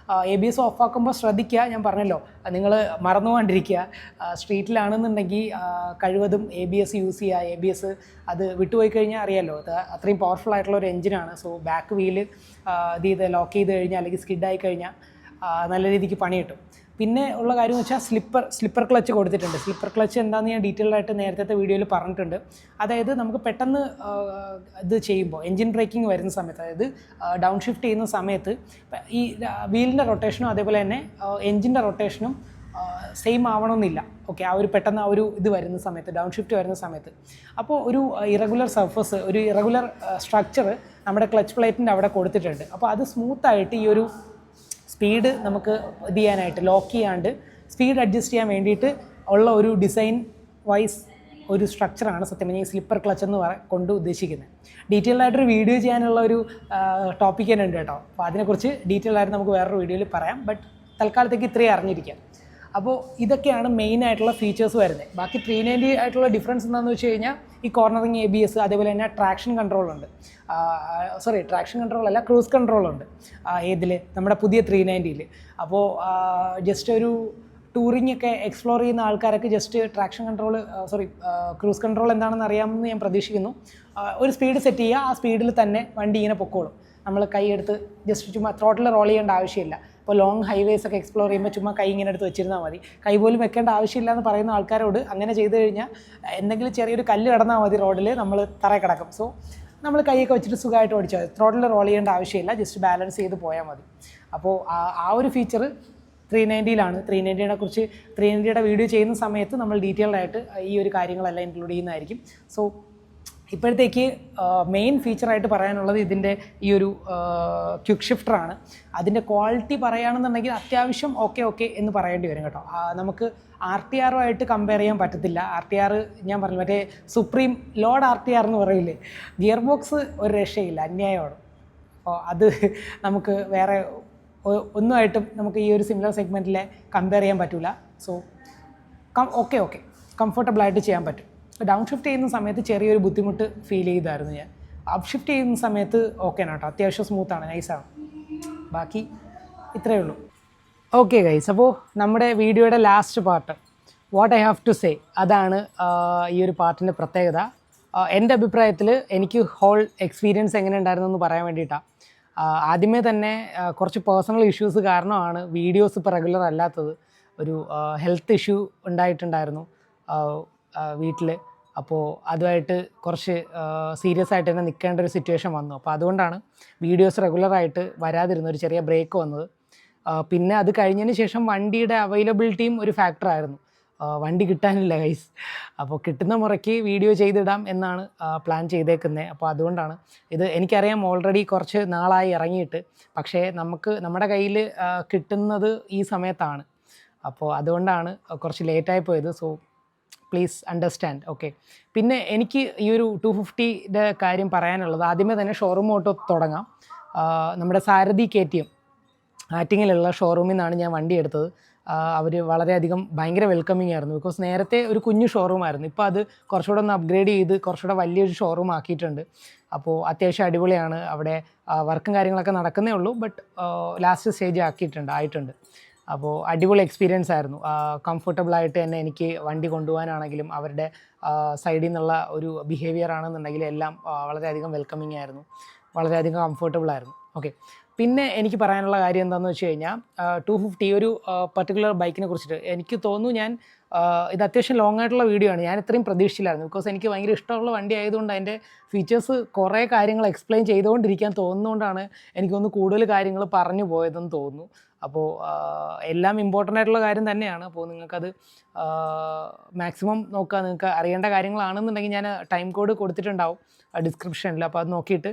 Speaker 1: ABS ഓഫാക്കുമ്പോൾ ശ്രദ്ധിക്കുക, ഞാൻ പറഞ്ഞല്ലോ നിങ്ങൾ മറന്നു പോകാണ്ടിരിക്കുക. സ്ട്രീറ്റിലാണെന്നുണ്ടെങ്കിൽ കഴിവതും ABS യൂസ് ചെയ്യുക. ABS അത് വിട്ടുപോയി കഴിഞ്ഞാൽ അറിയാമല്ലോ, അത് അത്രയും പവർഫുൾ ആയിട്ടുള്ള ഒരു എഞ്ചിനാണ്. സോ ബാക്ക് വീല് ലോക്ക് ചെയ്ത് കഴിഞ്ഞാൽ അല്ലെങ്കിൽ സ്കിഡായി കഴിഞ്ഞാൽ നല്ല രീതിക്ക് പണി കിട്ടും. പിന്നെ ഉള്ള കാര്യം എന്ന് വെച്ചാൽ സ്ലിപ്പർ ക്ലച്ച് കൊടുത്തിട്ടുണ്ട്. സ്ലിപ്പർ ക്ലച്ച് എന്താണെന്ന് ഞാൻ ഡീറ്റെയിൽഡ് ആയിട്ട് നേരത്തെ വീഡിയോയിൽ പറഞ്ഞിട്ടുണ്ട്. അതായത് നമുക്ക് പെട്ടെന്ന് ഇത് ചെയ്യുമ്പോൾ എൻജിൻ ബ്രേക്കിംഗ് വരുന്ന സമയത്ത്, അതായത് ഡൗൺ ഷിഫ്റ്റ് ചെയ്യുന്ന സമയത്ത് ഈ വീലിൻ്റെ റൊട്ടേഷനും അതേപോലെ തന്നെ എൻജിൻ്റെ റൊട്ടേഷനും സെയിം ആവണമെന്നില്ല. ഓക്കെ, ആ ഒരു പെട്ടെന്ന് ആ ഒരു ഇത് വരുന്ന സമയത്ത്, ഡൗൺ ഷിഫ്റ്റ് വരുന്ന സമയത്ത്, അപ്പോൾ ഒരു ഇറഗുലർ സർഫസ്, ഒരു ഇറഗുലർ സ്ട്രക്ചർ നമ്മുടെ ക്ലച്ച് പ്ലേറ്റിൻ്റെ അവിടെ കൊടുത്തിട്ടുണ്ട്. അപ്പോൾ അത് സ്മൂത്തായിട്ട് ഈ ഒരു സ്പീഡ് നമുക്ക് ഇത് ചെയ്യാനായിട്ട്, ലോക്ക് ചെയ്യാണ്ട് സ്പീഡ് അഡ്ജസ്റ്റ് ചെയ്യാൻ വേണ്ടിയിട്ട് ഉള്ള ഒരു ഡിസൈൻ വൈസ് ഒരു സ്ട്രക്ചറാണ് സത്യം പറഞ്ഞാൽ ഈ സ്ലിപ്പർ ക്ലച്ച് എന്ന് കൊണ്ട് ഉദ്ദേശിക്കുന്നത്. ഡീറ്റെയിൽഡ് ആയിട്ടൊരു വീഡിയോ ചെയ്യാനുള്ള ഒരു ടോപ്പിക് തന്നെ ഉണ്ട് കേട്ടോ. അപ്പോൾ അതിനെക്കുറിച്ച് ഡീറ്റെയിൽഡ് ആയിട്ട് നമുക്ക് വേറൊരു വീഡിയോയിൽ പറയാം. ബട്ട് തൽക്കാലത്തേക്ക് ഇത്രയും അറിഞ്ഞിരിക്കാം. അപ്പോൾ ഇതൊക്കെയാണ് മെയിൻ ആയിട്ടുള്ള ഫീച്ചേഴ്സ് വരുന്നത്. ബാക്കി 390 ആയിട്ടുള്ള ഡിഫറൻസ് എന്താണെന്ന് വെച്ച് കഴിഞ്ഞാൽ ഈ കോർണറിങ് ABS, അതേപോലെ തന്നെ ട്രാക്ഷൻ കൺട്രോളുണ്ട്. ട്രാക്ഷൻ കൺട്രോൾ അല്ല, ക്രൂസ് കൺട്രോളുണ്ട്. ഏതിൽ? നമ്മുടെ പുതിയ 390-ൽ. അപ്പോൾ ജസ്റ്റ് ഒരു ടൂറിംഗ് ഒക്കെ എക്സ്പ്ലോർ ചെയ്യുന്ന ആൾക്കാരൊക്കെ just traction control cruise control എന്താണെന്ന് അറിയാമെന്ന് ഞാൻ പ്രതീക്ഷിക്കുന്നു. ഒരു സ്പീഡ് സെറ്റ് ചെയ്യുക, ആ സ്പീഡിൽ തന്നെ വണ്ടി ഇങ്ങനെ പൊക്കോളും. നമ്മൾ കൈ എടുത്ത് ജസ്റ്റ് ചുമ്മാ ത്രോട്ടിൽ റോൾ ചെയ്യേണ്ട ആവശ്യമില്ല. ഇപ്പോൾ ലോങ് ഹൈവേസ് ഒക്കെ എക്സ്പ്ലോർ ചെയ്യുമ്പോൾ ചുമ്മാ കൈ ഇങ്ങനെ എടുത്ത് വെച്ചിരുന്നാൽ മതി. കൈ പോലും വെക്കേണ്ട ആവശ്യമില്ല എന്ന് പറയുന്ന ആൾക്കാരോട് അങ്ങനെ ചെയ്ത് കഴിഞ്ഞാൽ എന്തെങ്കിലും ചെറിയൊരു കല്ല് കിടന്നാൽ മതി റോഡിൽ, നമ്മൾ തറയിൽ കിടക്കും. സോ നമ്മൾ കൈയൊക്കെ വെച്ചിട്ട് സുഖമായിട്ട് ഓടിച്ചാൽ മതി. ത്രോട്ടിൽ റോൾ ചെയ്യേണ്ട ആവശ്യമില്ല, ജസ്റ്റ് ബാലൻസ് ചെയ്ത് പോയാൽ മതി. അപ്പോൾ ആ ഒരു ഫീച്ചർ 390-ലാണ്. 390-നെ കുറിച്ച് 390-യുടെ വീഡിയോ ചെയ്യുന്ന സമയത്ത് നമ്മൾ ഡീറ്റെയിൽഡ് ആയിട്ട് ഈ ഒരു കാര്യങ്ങളെല്ലാം ഇൻക്ലൂഡ് ചെയ്യുന്നതായിരിക്കും. സോ ഇപ്പോഴത്തേക്ക് മെയിൻ ഫീച്ചറായിട്ട് പറയാനുള്ളത് ഇതിൻ്റെ ഈ ഒരു ക്വിക്ക് ഷിഫ്റ്ററാണ്. അതിൻ്റെ പറയുകയാണെന്നുണ്ടെങ്കിൽ അത്യാവശ്യം ഓക്കെ എന്ന് പറയേണ്ടി വരും കേട്ടോ. നമുക്ക് RTR-ആയിട്ട് കമ്പയർ ചെയ്യാൻ പറ്റത്തില്ല. RTR ഞാൻ പറഞ്ഞു, മറ്റേ സുപ്രീം ലോഡ് RTR എന്ന് പറയില്ലേ, ഗിയർ ബോക്സ് ഒരു രക്ഷയില്ല, അന്യായമാണ്. അപ്പോൾ അത് നമുക്ക് വേറെ ഒന്നുമായിട്ടും നമുക്ക് ഈ ഒരു സിമിലർ സെഗ്മെൻറ്റിലെ കമ്പയർ ചെയ്യാൻ പറ്റില്ല. സോ ഓക്കെ കംഫർട്ടബിളായിട്ട് ചെയ്യാൻ പറ്റും. ഡൗൺ ഷിഫ്റ്റ് ചെയ്യുന്ന സമയത്ത് ചെറിയൊരു ബുദ്ധിമുട്ട് ഫീൽ ചെയ്തായിരുന്നു ഞാൻ. അപ്പ് ഷിഫ്റ്റ് ചെയ്യുന്ന സമയത്ത് ഓക്കെയാണ് കേട്ടോ, അത്യാവശ്യം സ്മൂത്താണ്, നൈസാണ്. ബാക്കി ഇത്രയേ ഉള്ളൂ. ഓക്കെ ഗൈസ്, അപ്പോൾ നമ്മുടെ വീഡിയോയുടെ last part, what I have to say, അതാണ് ഈ ഒരു പാർട്ടിൻ്റെ പ്രത്യേകത. എൻ്റെ അഭിപ്രായത്തിൽ എനിക്ക് ഹോൾ എക്സ്പീരിയൻസ് എങ്ങനെ ഉണ്ടായിരുന്നു എന്ന് പറയാൻ വേണ്ടിയിട്ടാണ്. ആദ്യമേ തന്നെ കുറച്ച് പേഴ്സണൽ ഇഷ്യൂസ് കാരണമാണ് വീഡിയോസ് ഇപ്പോൾ റെഗുലർ അല്ലാത്തത്. ഒരു ഹെൽത്ത് ഇഷ്യൂ ഉണ്ടായിട്ടുണ്ടായിരുന്നു വീട്ടിൽ. അപ്പോൾ അതുമായിട്ട് കുറച്ച് സീരിയസ് ആയിട്ട് തന്നെ നിൽക്കേണ്ട ഒരു സിറ്റുവേഷൻ വന്നു. അപ്പോൾ അതുകൊണ്ടാണ് വീഡിയോസ് റെഗുലറായിട്ട് വരാതിരുന്ന ഒരു ചെറിയ ബ്രേക്ക് വന്നത്. പിന്നെ അത് കഴിഞ്ഞതിന് ശേഷം വണ്ടിയുടെ അവൈലബിലിറ്റിയും ഒരു ഫാക്ടറായിരുന്നു. വണ്ടി കിട്ടാനില്ല ഗൈസ്. അപ്പോൾ കിട്ടുന്ന മുറയ്ക്ക് വീഡിയോ ചെയ്തിടാം എന്നാണ് പ്ലാൻ ചെയ്തേക്കുന്നത്. അപ്പോൾ അതുകൊണ്ടാണ് ഇത്. എനിക്കറിയാം ഓൾറെഡി കുറച്ച് നാളായി ഇറങ്ങിയിട്ട്, പക്ഷേ നമ്മുടെ കയ്യിൽ കിട്ടുന്നത് ഈ സമയത്താണ്. അപ്പോൾ അതുകൊണ്ടാണ് കുറച്ച് ലേറ്റായി പോയത്. So please understand. ഓക്കെ, പിന്നെ എനിക്ക് ഈ ഒരു 250-യുടെ കാര്യം പറയാനുള്ളത്, ആദ്യമേ തന്നെ ഷോറൂം തൊട്ട് തുടങ്ങാം. നമ്മുടെ സാരഥി KTM ആറ്റിങ്ങിലുള്ള ഷോറൂമിൽ നിന്നാണ് ഞാൻ വണ്ടി എടുത്തത്. അവർ വളരെയധികം ഭയങ്കര വെൽക്കമിങ് ആയിരുന്നു. ബിക്കോസ് നേരത്തെ ഒരു കുഞ്ഞു ഷോറൂമായിരുന്നു, ഇപ്പോൾ അത് കുറച്ചുകൂടെ ഒന്ന് അപ്ഗ്രേഡ് ചെയ്ത് കുറച്ചുകൂടെ വലിയൊരു ഷോറൂം ആക്കിയിട്ടുണ്ട്. അപ്പോൾ അത്യാവശ്യം അടിപൊളിയാണ്. അവിടെ വർക്കും കാര്യങ്ങളൊക്കെ നടക്കുന്നേ ഉള്ളൂ, ബട്ട് ലാസ്റ്റ് സ്റ്റേജ് ആയിട്ടുണ്ട്. അപ്പോൾ അടിപൊളി എക്സ്പീരിയൻസ് ആയിരുന്നു. കംഫർട്ടബിളായിട്ട് തന്നെ എനിക്ക് വണ്ടി കൊണ്ടുപോകാനാണെങ്കിലും അവരുടെ സൈഡിൽ നിന്നുള്ള ഒരു ബിഹേവിയർ ആണെന്നുണ്ടെങ്കിലും എല്ലാം വളരെയധികം വെൽക്കമിങ് ആയിരുന്നു, വളരെയധികം കംഫർട്ടബിൾ ആയിരുന്നു. ഓക്കെ. പിന്നെ എനിക്ക് പറയാനുള്ള കാര്യം എന്താണെന്ന് വെച്ച് കഴിഞ്ഞാൽ 250 ഒരു പർട്ടിക്കുലർ ബൈക്കിനെ കുറിച്ചിട്ട് എനിക്ക് തോന്നുന്നു ഞാൻ ഇത് അത്യാവശ്യം ലോങ് ആയിട്ടുള്ള വീഡിയോ ആണ്. ഞാൻ ഇത്രയും പ്രതീക്ഷിച്ചില്ലായിരുന്നു. ബിക്കോസ് എനിക്ക് ഭയങ്കര ഇഷ്ടമുള്ള വണ്ടി ആയതുകൊണ്ട് അതിൻ്റെ ഫീച്ചേഴ്സ് കുറേ കാര്യങ്ങൾ എക്സ്പ്ലെയിൻ ചെയ്തുകൊണ്ടിരിക്കാൻ തോന്നുന്നതുകൊണ്ടാണ് എനിക്കൊന്ന് കൂടുതൽ കാര്യങ്ങൾ പറഞ്ഞു പോയതെന്ന് തോന്നുന്നു. അപ്പോൾ എല്ലാം ഇമ്പോർട്ടൻ്റ് ആയിട്ടുള്ള കാര്യം തന്നെയാണ്. അപ്പോൾ നിങ്ങൾക്കത് മാക്സിമം നോക്കുക. നിങ്ങൾക്ക് അറിയേണ്ട കാര്യങ്ങളാണെന്നുണ്ടെങ്കിൽ ഞാൻ ടൈം കോഡ് കൊടുത്തിട്ടുണ്ടാവും ഡിസ്ക്രിപ്ഷനിൽ. അപ്പോൾ അത് നോക്കിയിട്ട്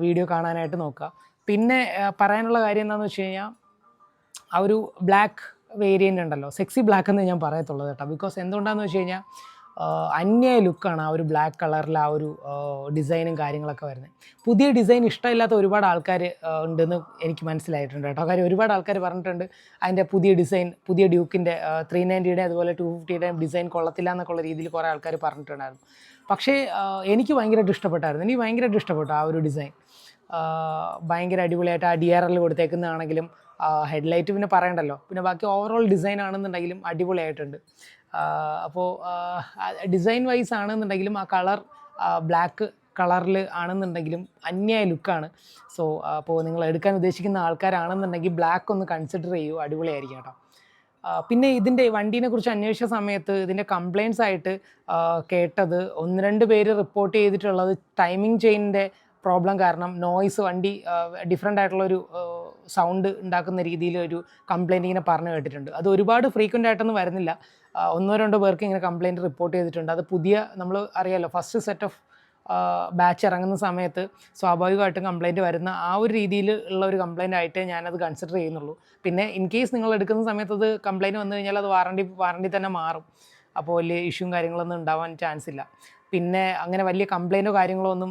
Speaker 1: വീഡിയോ കാണാനായിട്ട് നോക്കുക. പിന്നെ പറയാനുള്ള കാര്യം എന്താണെന്ന് വെച്ച് കഴിഞ്ഞാൽ ആ ഒരു ബ്ലാക്ക് വേരിയൻ്റ് ഉണ്ടല്ലോ, സെക്സി ബ്ലാക്ക് എന്ന് ഞാൻ പറയത്തുള്ളത് കേട്ടോ. ബിക്കോസ് എന്തുകൊണ്ടാണെന്ന് വെച്ച് കഴിഞ്ഞാൽ അന്യായ ലുക്കാണ് ആ ഒരു ബ്ലാക്ക് കളറിൽ ആ ഒരു ഡിസൈനും കാര്യങ്ങളൊക്കെ വരുന്നത്. പുതിയ ഡിസൈൻ ഇഷ്ടമില്ലാത്ത ഒരുപാട് ആൾക്കാർ ഉണ്ടെന്ന് എനിക്ക് മനസ്സിലായിട്ടുണ്ട് കേട്ടോ. കാര്യം ഒരുപാട് ആൾക്കാർ പറഞ്ഞിട്ടുണ്ട് അതിൻ്റെ പുതിയ ഡിസൈൻ, പുതിയ ഡ്യൂക്കിൻ്റെ 390യുടെ അതുപോലെ 250യുടെയും ഡിസൈൻ കൊള്ളത്തില്ല എന്നൊക്കെയുള്ള രീതിയിൽ കുറേ ആൾക്കാർ പറഞ്ഞിട്ടുണ്ടായിരുന്നു. പക്ഷേ എനിക്ക് ഭയങ്കരമായിട്ട് ഇഷ്ടപ്പെട്ടായിരുന്നു. എനിക്ക് ഭയങ്കരമായിട്ട് ഇഷ്ടപ്പെട്ടു ആ ഒരു ഡിസൈൻ. ഭയങ്കര അടിപൊളിയായിട്ട് ആ DRL കൊടുത്തേക്കുന്നതാണെങ്കിലും ഹെഡ്ലൈറ്റ് പിന്നെ പറയണ്ടല്ലോ. പിന്നെ ബാക്കി ഓവറോൾ ഡിസൈൻ ആണെന്നുണ്ടെങ്കിലും അടിപൊളിയായിട്ടുണ്ട്. അപ്പോൾ ഡിസൈൻ വൈസ് ആണെന്നുണ്ടെങ്കിലും ആ കളർ ബ്ലാക്ക് കളറിൽ ആണെന്നുണ്ടെങ്കിലും അന്യായ ലുക്കാണ്. സോ അപ്പോൾ നിങ്ങൾ എടുക്കാൻ ഉദ്ദേശിക്കുന്ന ആൾക്കാരാണെന്നുണ്ടെങ്കിൽ ബ്ലാക്ക് ഒന്ന് കൺസിഡർ ചെയ്യൂ, അടിപൊളിയായിരിക്കും കേട്ടോ. പിന്നെ ഇതിൻ്റെ വണ്ടീനെ കുറിച്ച് അന്വേഷിച്ച സമയത്ത് ഇതിൻ്റെ കംപ്ലയിൻസ് ആയിട്ട് കേട്ടത് 1-2 പേര് റിപ്പോർട്ട് ചെയ്തിട്ടുള്ളത് ടൈമിംഗ് ചെയിനിൻ്റെ പ്രോബ്ലം കാരണം നോയ്സ്, വണ്ടി ഡിഫറെൻ്റ് ആയിട്ടുള്ളൊരു സൗണ്ട് ഉണ്ടാക്കുന്ന രീതിയിൽ ഒരു കംപ്ലയിൻറ്റ് ഇങ്ങനെ പറഞ്ഞു കേട്ടിട്ടുണ്ട്. അത് ഒരുപാട് ഫ്രീക്വൻ്റ് ആയിട്ടൊന്നും വരുന്നില്ല. 1-2 പേർക്ക് ഇങ്ങനെ കംപ്ലയിൻറ്റ് റിപ്പോർട്ട് ചെയ്തിട്ടുണ്ട്. അത് പുതിയ, നമ്മൾ അറിയാമല്ലോ, ഫസ്റ്റ് സെറ്റ് ഓഫ് ബാച്ച് ഇറങ്ങുന്ന സമയത്ത് സ്വാഭാവികമായിട്ടും കംപ്ലയിൻറ്റ് വരുന്ന ആ ഒരു രീതിയിൽ ഉള്ള ഒരു കംപ്ലയിൻ്റ് ആയിട്ട് ഞാനത് കൺസിഡർ ചെയ്യുന്നുള്ളൂ. പിന്നെ ഇൻ കേസ് നിങ്ങൾ എടുക്കുന്ന സമയത്ത് അത് കംപ്ലയിൻറ്റ് വന്നു കഴിഞ്ഞാൽ അത് വാറണ്ടി തന്നെ മാറും. അപ്പോൾ വലിയ ഇഷ്യൂവും കാര്യങ്ങളൊന്നും ഉണ്ടാവാൻ ചാൻസ് ഇല്ല. പിന്നെ അങ്ങനെ വലിയ കംപ്ലയിൻറ്റോ കാര്യങ്ങളോ ഒന്നും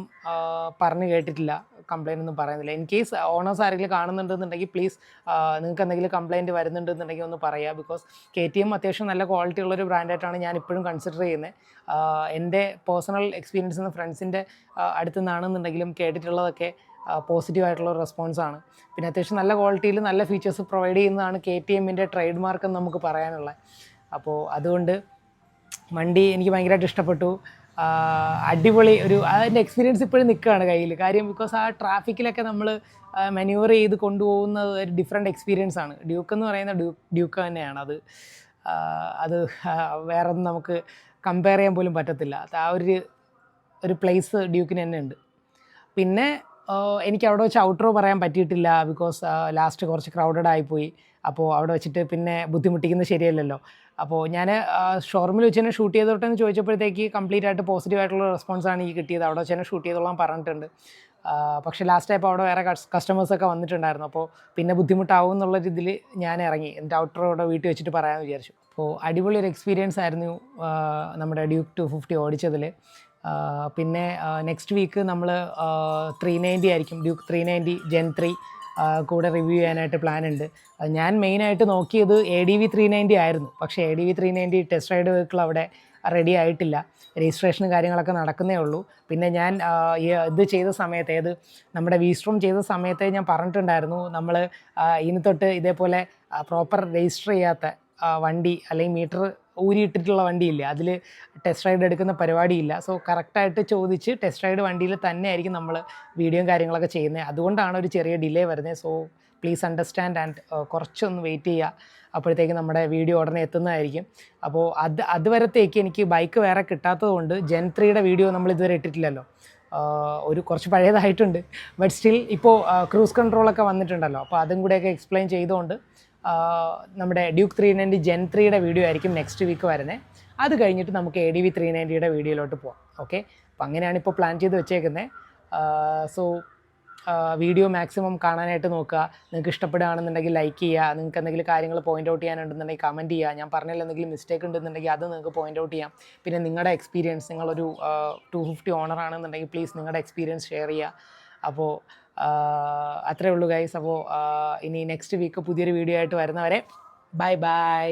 Speaker 1: പറഞ്ഞു കേട്ടിട്ടില്ല, കംപ്ലയിൻ്റ് ഒന്നും പറയുന്നില്ല. ഇൻ കേസ് ഓണേഴ്സ് ആരെങ്കിലും കാണുന്നുണ്ടെന്നുണ്ടെങ്കിൽ പ്ലീസ് നിങ്ങൾക്ക് എന്തെങ്കിലും കംപ്ലയിൻറ്റ് വരുന്നുണ്ടെന്നുണ്ടെങ്കിൽ ഒന്ന് പറയുക. ബിക്കോസ് KTM അത്യാവശ്യം നല്ല ക്വാളിറ്റി ഉള്ളൊരു ബ്രാൻഡായിട്ടാണ് ഞാൻ ഇപ്പോഴും കൺസിഡർ ചെയ്യുന്നത്. എൻ്റെ പേഴ്സണൽ എക്സ്പീരിയൻസിൽ നിന്ന് ഫ്രണ്ട്സിൻ്റെ അടുത്തു നിന്നാണെന്നുണ്ടെങ്കിലും കേട്ടിട്ടുള്ളതൊക്കെ പോസിറ്റീവായിട്ടുള്ള റെസ്പോൺസാണ്. പിന്നെ അത്യാവശ്യം നല്ല ക്വാളിറ്റിയിൽ നല്ല ഫീച്ചേഴ്സ് പ്രൊവൈഡ് ചെയ്യുന്നതാണ് KTMൻ്റെ ട്രേഡ് മാർക്ക് എന്ന് നമുക്ക് പറയാനുള്ളത്. അപ്പോൾ അതുകൊണ്ട് വണ്ടി എനിക്ക് ഭയങ്കരമായിട്ട് ഇഷ്ടപ്പെട്ടു. അടിപൊളി ഒരു അതിൻ്റെ എക്സ്പീരിയൻസ് ഇപ്പോഴും നിൽക്കുകയാണ് കയ്യിൽ. കാര്യം ബിക്കോസ് ആ ട്രാഫിക്കിലൊക്കെ നമ്മൾ മാന്യൂവർ ചെയ്ത് കൊണ്ടുപോകുന്നത് ഒരു ഡിഫറെൻറ്റ് എക്സ്പീരിയൻസ് ആണ്. ഡ്യൂക്ക് എന്ന് പറയുന്ന ഡ്യൂക്ക് തന്നെയാണ്. അത് വേറെ ഒന്നും നമുക്ക് കമ്പയർ ചെയ്യാൻ പോലും പറ്റത്തില്ല. ആ ഒരു പ്ലേസ് ഡ്യൂക്കിന് തന്നെ ഉണ്ട്. പിന്നെ എനിക്ക് അവിടെ വെച്ച് ഔട്ട്രോ പറയാൻ പറ്റിയിട്ടില്ല. ബിക്കോസ് ലാസ്റ്റ് കുറച്ച് ക്രൗഡഡ് ആയിപ്പോയി. അപ്പോൾ അവിടെ വെച്ചിട്ട് പിന്നെ ബുദ്ധിമുട്ടിക്കുന്നത് ശരിയല്ലല്ലോ. അപ്പോൾ ഞാൻ ഷോറൂമിൽ വെച്ച് തന്നെ ഷൂട്ട് ചെയ്തോട്ടെന്ന് ചോദിച്ചപ്പോഴത്തേക്ക് കംപ്ലീറ്റ് ആയിട്ട് പോസിറ്റീവ് ആയിട്ടുള്ള റെസ്പോൺസാണ് ഈ കിട്ടിയത്. അവിടെ വെച്ച് തന്നെ ഷൂട്ട് ചെയ്തോളാൻ പറഞ്ഞിട്ടുണ്ട്. പക്ഷേ ലാസ്റ്റ് ആയപ്പോൾ അവിടെ വേറെ കസ്റ്റമേഴ്സൊക്കെ വന്നിട്ടുണ്ടായിരുന്നു. അപ്പോൾ പിന്നെ ബുദ്ധിമുട്ടാവും എന്നുള്ള രീതിയിൽ ഞാൻ ഇറങ്ങി. എൻ്റെ ഔട്ട്രോ അവിടെ വീട്ടിൽ വെച്ചിട്ട് പറയാമെന്ന് വിചാരിച്ചു. അപ്പോൾ അടിപൊളി ഒരു എക്സ്പീരിയൻസ് ആയിരുന്നു നമ്മുടെ ഡ്യൂക്ക് 250 ഓടിച്ചതിൽ. പിന്നെ നെക്സ്റ്റ് വീക്ക് നമ്മൾ 390 ആയിരിക്കും, ഡ്യൂക്ക് 390 Gen 3 കൂടെ റിവ്യൂ ചെയ്യാനായിട്ട് പ്ലാൻ ഉണ്ട്. ഞാൻ മെയിനായിട്ട് നോക്കിയത് ADV 390 ആയിരുന്നു. പക്ഷേ ADV 390 ടെസ്റ്റ് റൈഡ് വെഹിക്കിൾ അവിടെ റെഡി ആയിട്ടില്ല. രജിസ്ട്രേഷനും കാര്യങ്ങളൊക്കെ നടക്കുന്നേ ഉള്ളൂ. പിന്നെ ഞാൻ ഇത് ചെയ്ത സമയത്ത്, നമ്മുടെ V-Strom ചെയ്ത സമയത്ത് ഞാൻ പറഞ്ഞിട്ടുണ്ടായിരുന്നു, നമ്മൾ ഇനി തൊട്ട് ഇതേപോലെ പ്രോപ്പർ രജിസ്റ്റർ ചെയ്യാത്ത വണ്ടി അല്ലെങ്കിൽ മീറ്റർ ഊരിയിട്ടിട്ടുള്ള വണ്ടിയില്ല, അതിൽ ടെസ്റ്റ് റൈഡ് എടുക്കുന്ന പരിപാടിയില്ല. സോ കറക്റ്റായിട്ട് ചോദിച്ച് ടെസ്റ്റ് റൈഡ് വണ്ടിയിൽ തന്നെ ആയിരിക്കും നമ്മൾ വീഡിയോയും കാര്യങ്ങളൊക്കെ ചെയ്യുന്നത്. അതുകൊണ്ടാണ് ഒരു ചെറിയ ഡിലേ വരുന്നത്. സോ പ്ലീസ് അണ്ടർസ്റ്റാൻഡ് ആൻഡ് കുറച്ചൊന്ന് വെയിറ്റ് ചെയ്യുക. അപ്പോഴത്തേക്ക് നമ്മുടെ വീഡിയോ ഉടനെ എത്തുന്നതായിരിക്കും. അപ്പോൾ അതുവരത്തേക്ക് എനിക്ക് ബൈക്ക് വേറെ കിട്ടാത്തത് കൊണ്ട് Gen 3യുടെ വീഡിയോ നമ്മൾ ഇതുവരെ ഇട്ടിട്ടില്ലല്ലോ. ഒരു കുറച്ച് പഴയതായിട്ടുണ്ട്. ബട്ട് സ്റ്റിൽ ഇപ്പോൾ ക്രൂസ് കൺട്രോളൊക്കെ വന്നിട്ടുണ്ടല്ലോ. അപ്പോൾ അതും കൂടെയൊക്കെ എക്സ്പ്ലെയിൻ ചെയ്തുകൊണ്ട് നമ്മുടെ ഡ്യൂക്ക് 390 Gen 3യുടെ വീഡിയോ ആയിരിക്കും നെക്സ്റ്റ് വീക്ക് വരുന്നത്. അത് കഴിഞ്ഞിട്ട് നമുക്ക് ADV 390യുടെ വീഡിയോയിലോട്ട് പോകാം. ഓക്കെ, അപ്പം അങ്ങനെയാണ് ഇപ്പോൾ പ്ലാൻ ചെയ്ത് വെച്ചേക്കുന്നത്. സോ വീഡിയോ മാക്സിമം കാണാനായിട്ട് നോക്കുക. നിങ്ങൾക്ക് ഇഷ്ടപ്പെടുകയാണെന്നുണ്ടെങ്കിൽ ലൈക്ക് ചെയ്യുക. നിങ്ങൾക്ക് എന്തെങ്കിലും കാര്യങ്ങൾ പോയിൻ്റ് ഔട്ട് ചെയ്യാനുണ്ടെന്നുണ്ടെങ്കിൽ കമൻറ്റ് ചെയ്യുക. ഞാൻ പറഞ്ഞതിൽ എന്തെങ്കിലും മിസ്റ്റേക്ക് ഉണ്ടെന്നുണ്ടെങ്കിൽ അത് നിങ്ങൾക്ക് പോയിൻ്റ് ഔട്ട് ചെയ്യാം. പിന്നെ നിങ്ങളുടെ എക്സ്പീരിയൻസ്, നിങ്ങളൊരു 250 ഓണർ ആണെന്നുണ്ടെങ്കിൽ പ്ലീസ് നിങ്ങളുടെ എക്സ്പീരിയൻസ് ഷെയർ ചെയ്യുക. അപ്പോൾ അത്രേ ഉള്ളൂ ഗൈസ്. അപ്പോൾ ഇനി നെക്സ്റ്റ് വീക്ക് പുതിയൊരു വീഡിയോ ആയിട്ട് വരുന്നവരെ ബൈ ബൈ.